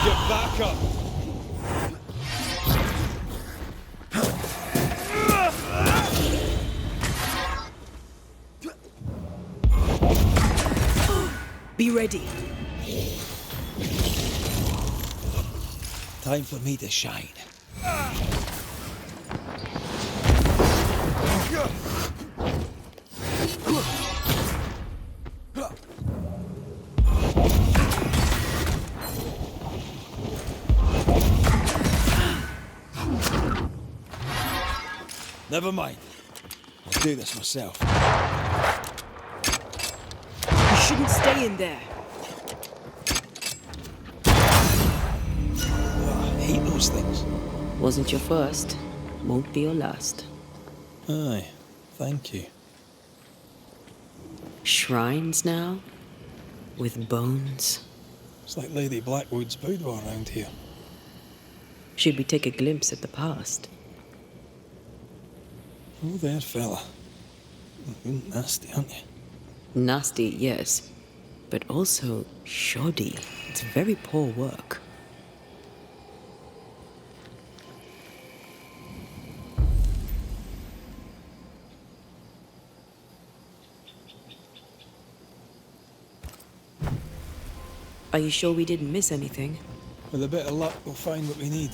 Get back up!
Be ready.
Time for me to shine. Never mind. I'll do this myself.
You shouldn't stay in there.
Oh, I hate those things.
Wasn't your first, won't be your last.
Aye, thank you.
Shrines now? With bones?
It's like Lady Blackwood's boudoir around here.
Should we take a glimpse at the past?
Oh, there, fella. You're nasty, aren't you?
Nasty, yes, but also shoddy. It's very poor work. Are you sure we didn't miss anything?
With a bit of luck, we'll find what we need.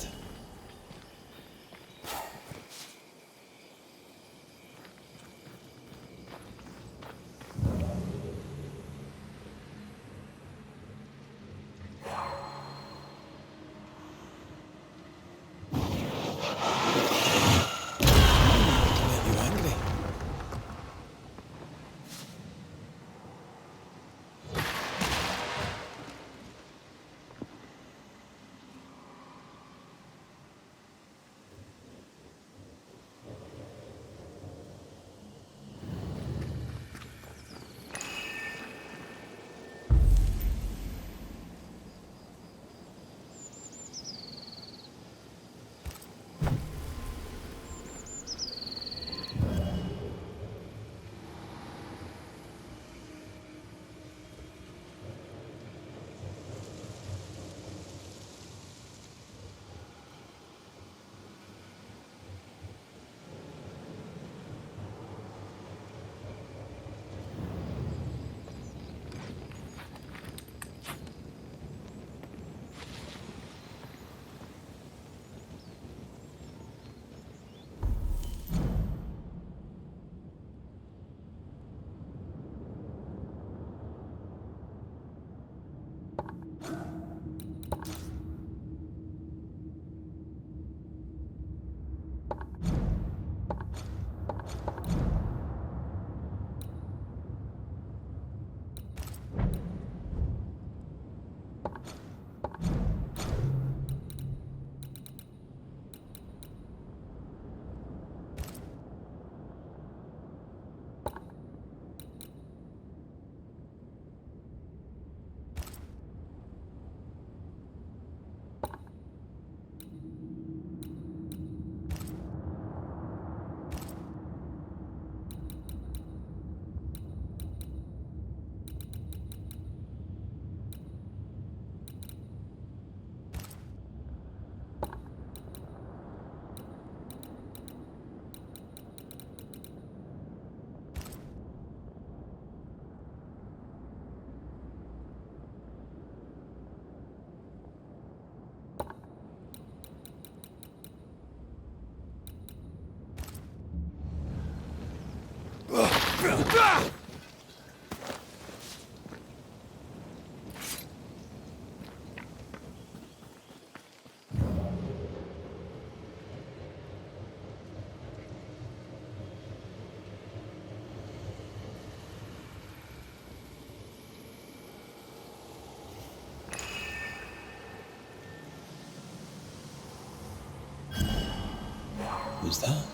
Was that?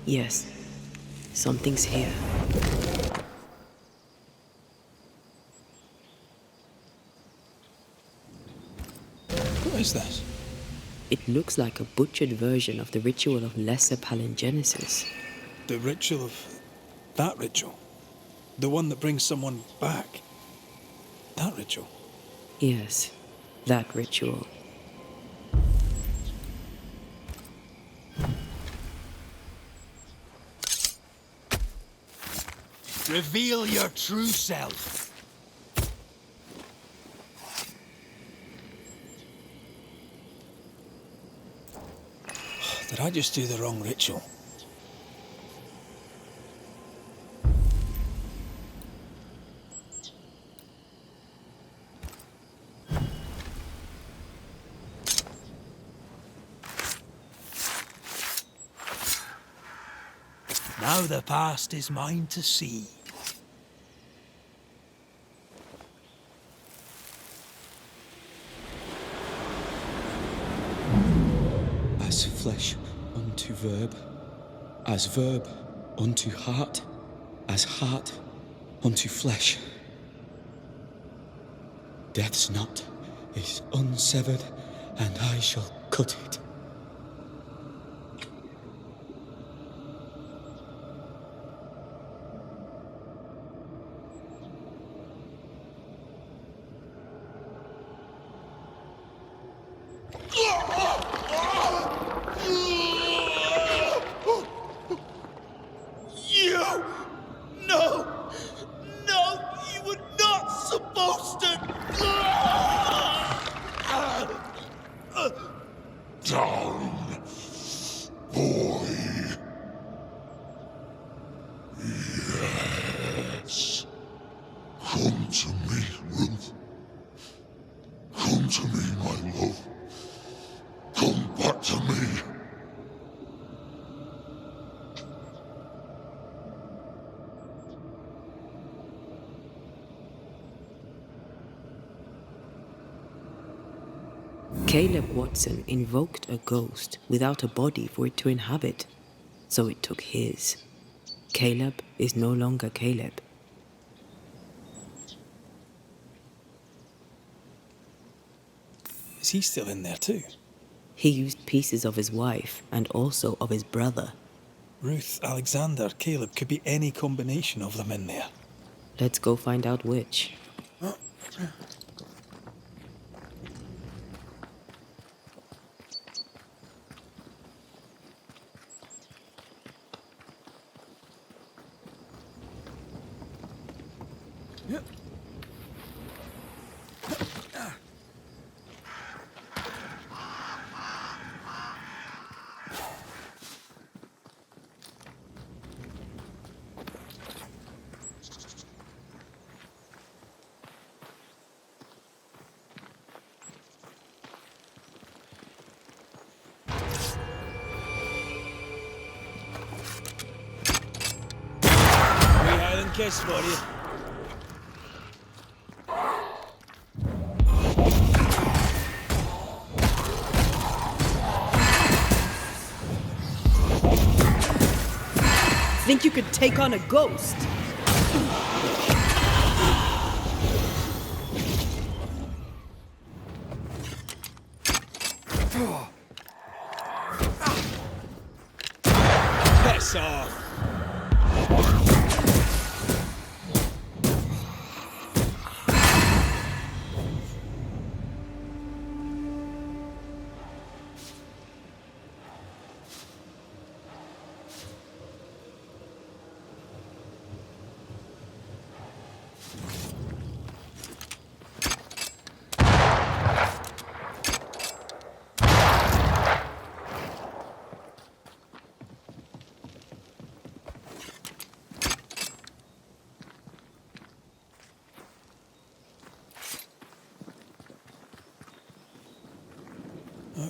Yes. Something's here.
What is this?
It looks like a butchered version of the ritual of Lesser Palingenesis.
The ritual of... that ritual? The one that brings someone back? That ritual?
Yes, that ritual.
Reveal your true self.
Did I just do the wrong ritual?
Now the past is mine to see.
As flesh unto verb, as verb unto heart, as heart unto flesh. Death's knot is unsevered, and I shall cut it.
Caleb Watson invoked a ghost without a body for it to inhabit, so it took his. Caleb is no longer Caleb.
Is he still in there too?
He used pieces of his wife and also of his brother.
Ruth, Alexander, Caleb, could be any combination of them in there.
Let's go find out which.
Kiss for you.
Think you could take on a ghost?
Piss off.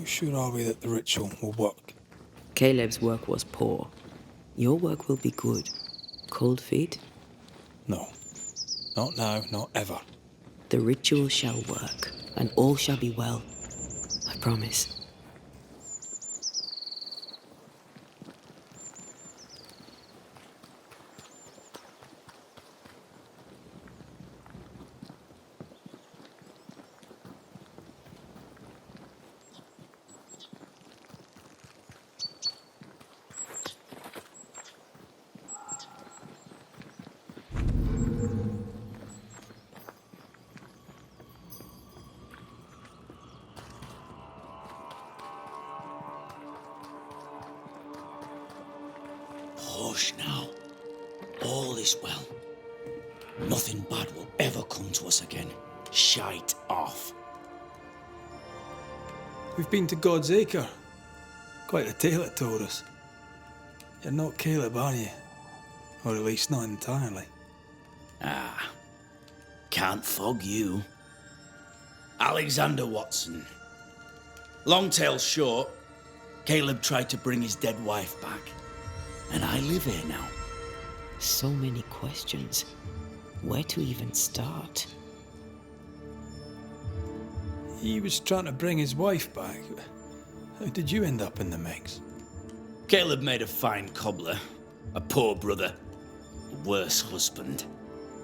sure are we that the ritual will work?
Caleb's work was poor. Your work will be good. Cold feet?
No. Not now, not ever.
The ritual shall work, and all shall be well. I promise.
Hush now. All is well. Nothing bad will ever come to us again. Shite off.
We've been to God's Acre. Quite a tale it told us. You're not Caleb, are you? Or at least not entirely.
Ah. Can't fog you. Alexander Watson. Long tale short, Caleb tried to bring his dead wife back. And I live here now.
So many questions. Where to even start?
He was trying to bring his wife back. How did you end up in the mix?
Caleb made a fine cobbler, a poor brother, a worse husband,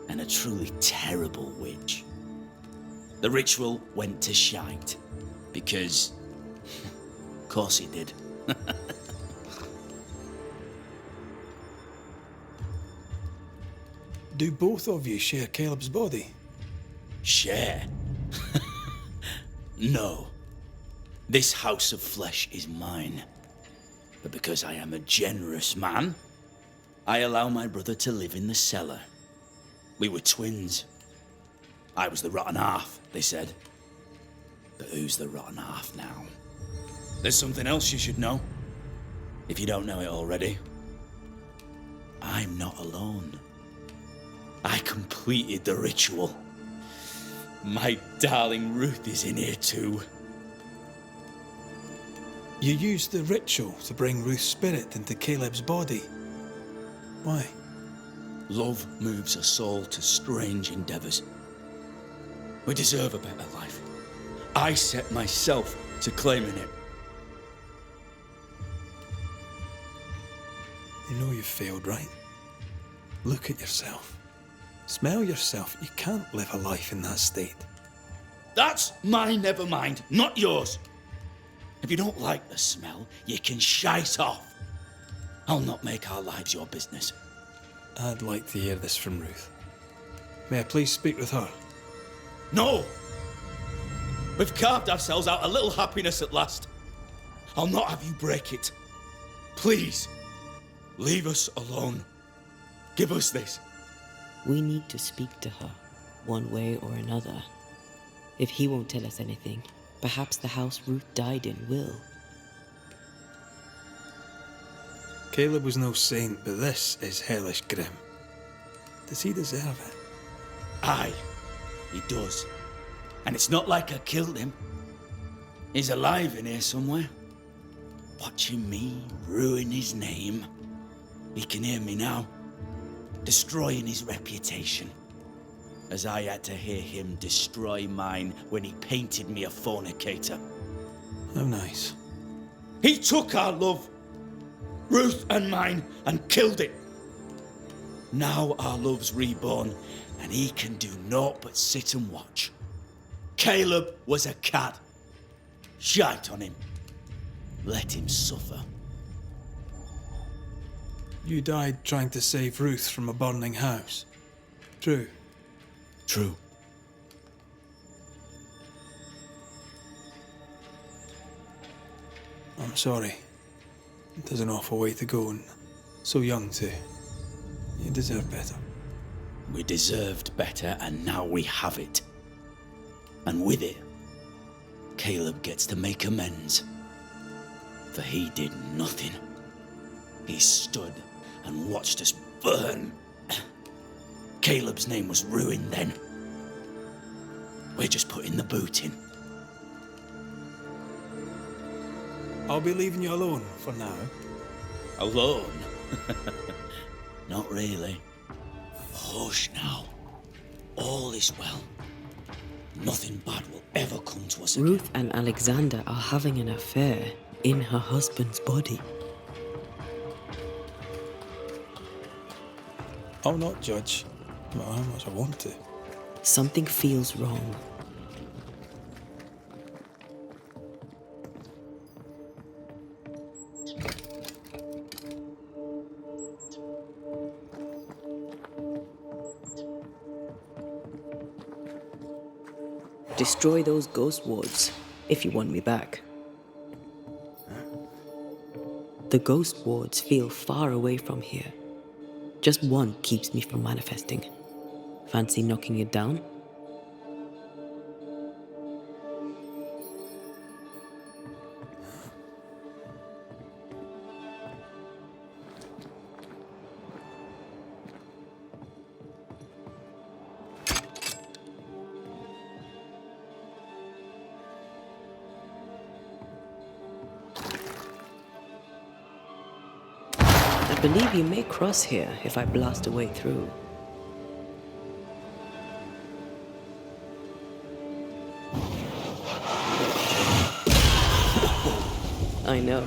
and a truly terrible witch. The ritual went to shite, because... of course it did.
Do both of you share Caleb's body?
Share? No. This house of flesh is mine. But because I am a generous man, I allow my brother to live in the cellar. We were twins. I was the rotten half, they said. But who's the rotten half now? There's something else you should know. If you don't know it already. I'm not alone. I completed the ritual. My darling Ruth is in here too.
You used the ritual to bring Ruth's spirit into Caleb's body. Why?
Love moves a soul to strange endeavours. We deserve a better life. I set myself to claiming it.
You know you've failed, right? Look at yourself. Smell yourself. You can't live a life in that state.
That's my never mind, not yours. If you don't like the smell, you can shite off. I'll not make our lives your business.
I'd like to hear this from Ruth. May I please speak with her?
No! We've carved ourselves out a little happiness at last. I'll not have you break it. Please, leave us alone. Give us this.
We need to speak to her, one way or another. If he won't tell us anything, perhaps the house Ruth died in will.
Caleb was no saint, but this is hellish grim. Does he deserve it?
Aye, he does. And it's not like I killed him. He's alive in here somewhere. Watching me ruin his name. He can hear me now. Destroying his reputation. As I had to hear him destroy mine when he painted me a fornicator.
How nice.
He took our love, Ruth and mine, and killed it. Now our love's reborn, and he can do naught but sit and watch. Caleb was a cad. Shite on him. Let him suffer.
You died trying to save Ruth from a burning house. True.
True.
I'm sorry. There's an awful way to go, and so young too. You deserve better.
We deserved better, and now we have it. And with it, Caleb gets to make amends. For he did nothing. He stood and watched us burn. Caleb's name was ruined then. We're just putting the boot in.
I'll be leaving you alone for now.
Alone? Not really. Hush now. All is well. Nothing bad will ever come to us again.
Ruth and Alexander are having an affair in her husband's body.
I'll not judge, no matter how much I want to.
Something feels wrong. Destroy those ghost wards if you want me back. The ghost wards feel far away from here. Just one keeps me from manifesting. Fancy knocking it down? I believe you may cross here if I blast a way through. I know.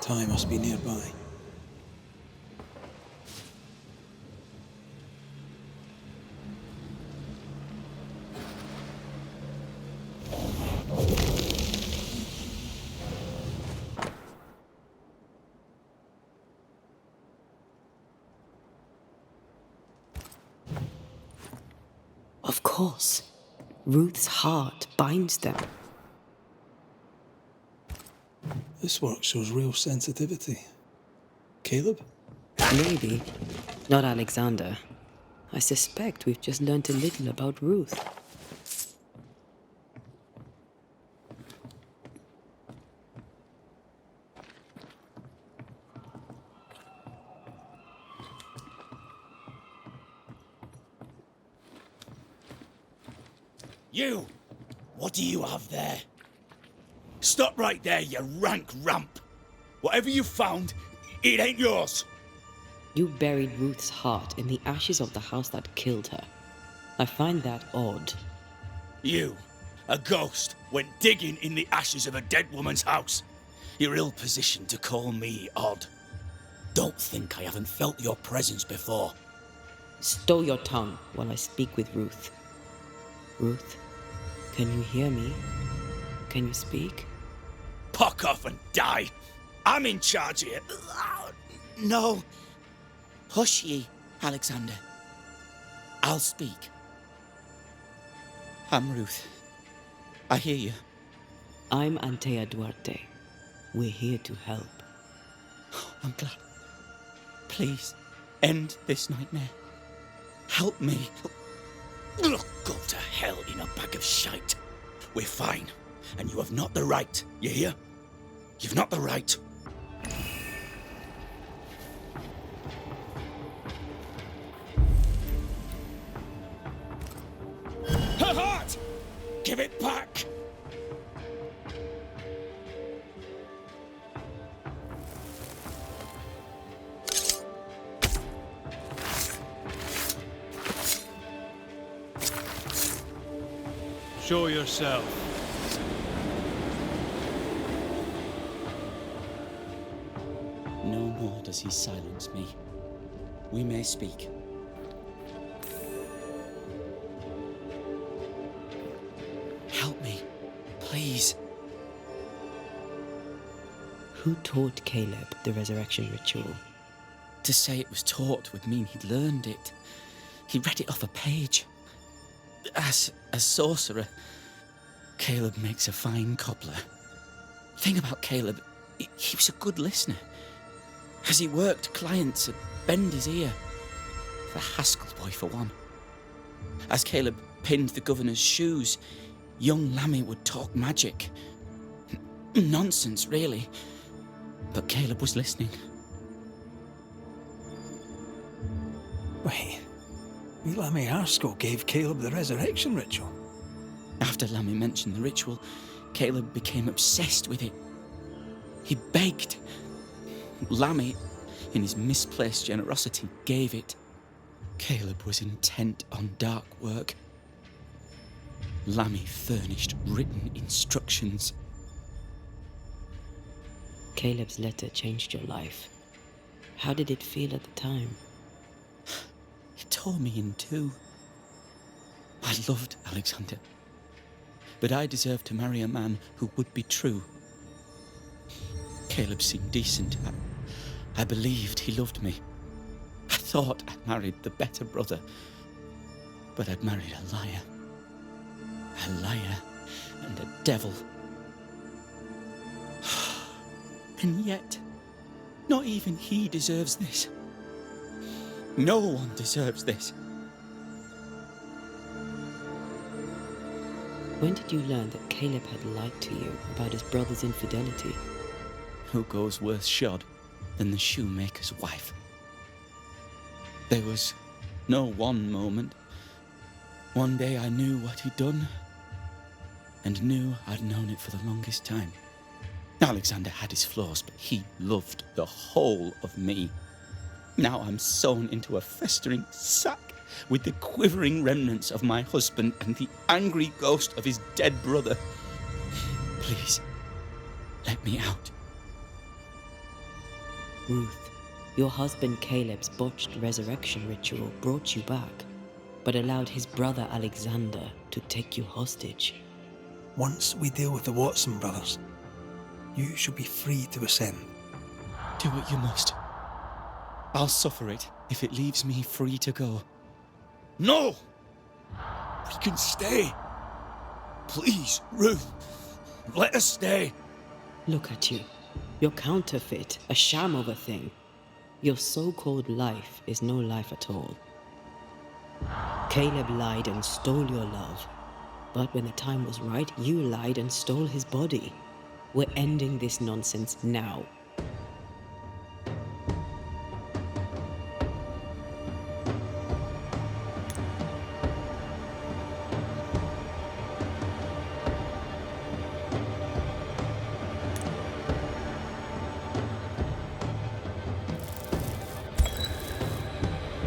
Ty must be nearby.
Of course. Ruth's heart binds them.
This work shows real sensitivity. Caleb?
Maybe. Not Alexander. I suspect we've just learned a little about Ruth.
You! What do you have there? Stop right there, you rank ramp! Whatever you found, it ain't yours!
You buried Ruth's heart in the ashes of the house that killed her. I find that odd.
You, a ghost, went digging in the ashes of a dead woman's house. You're ill-positioned to call me odd. Don't think I haven't felt your presence before.
Stow your tongue while I speak with Ruth. Ruth, can you hear me? Can you speak?
Puck off and die. I'm in charge here. No. Hush ye, Alexander. I'll speak. I'm Ruth. I hear you.
I'm Antea Duarte. We're here to help.
I'm glad. Please, end this nightmare. Help me. Go to hell in a bag of shite. We're fine, and you have not the right. You hear? You've not the right. Her heart! Give it back!
Show yourself.
No more does he silence me. We may speak. Help me, please.
Who taught Caleb the resurrection ritual?
To say it was taught would mean he'd learned it. He read it off a page. As a sorcerer, Caleb makes a fine cobbler. Thing about Caleb, he was a good listener. As he worked, clients would bend his ear. The Haskell boy, for one. As Caleb pinned the governor's shoes, young Lammy would talk magic. Nonsense, really. But Caleb was listening.
Wait. Lammy Haskell gave Caleb the resurrection ritual.
After Lammy mentioned the ritual, Caleb became obsessed with it. He begged. Lammy, in his misplaced generosity, gave it. Caleb was intent on dark work. Lammy furnished written instructions.
Caleb's letter changed your life. How did it feel at the time?
It tore me in two. I loved Alexander, but I deserved to marry a man who would be true. Caleb seemed decent. I believed he loved me. I thought I married the better brother, but I'd married a liar. A liar and a devil. And yet, not even he deserves this. No one deserves this.
When did you learn that Caleb had lied to you about his brother's infidelity?
Who goes worse shod than the shoemaker's wife? There was no one moment. One day I knew what he'd done, and knew I'd known it for the longest time. Alexander had his flaws, but he loved the whole of me. Now I'm sewn into a festering sack with the quivering remnants of my husband and the angry ghost of his dead brother. Please, let me out.
Ruth, your husband Caleb's botched resurrection ritual brought you back, but allowed his brother Alexander to take you hostage.
Once we deal with the Watson brothers, you should be free to ascend.
Do what you must. I'll suffer it if it leaves me free to go. No! We can stay. Please, Ruth, let us stay.
Look at you. You're counterfeit, a sham of a thing. Your so-called life is no life at all. Caleb lied and stole your love. But when the time was right, you lied and stole his body. We're ending this nonsense now.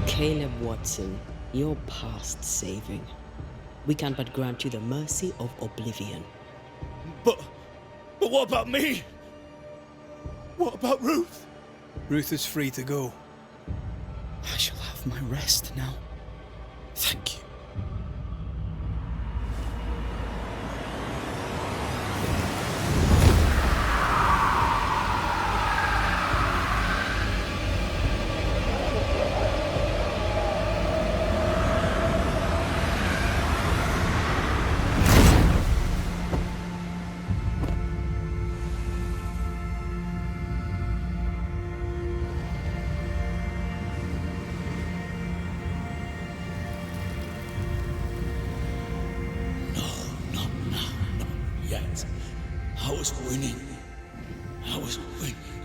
Caleb Watson, you're past saving. We can but grant you the mercy of oblivion.
But what about me? What about Ruth?
Ruth is free to go.
I shall have my rest now. Thank you.
I was winning. I was winning.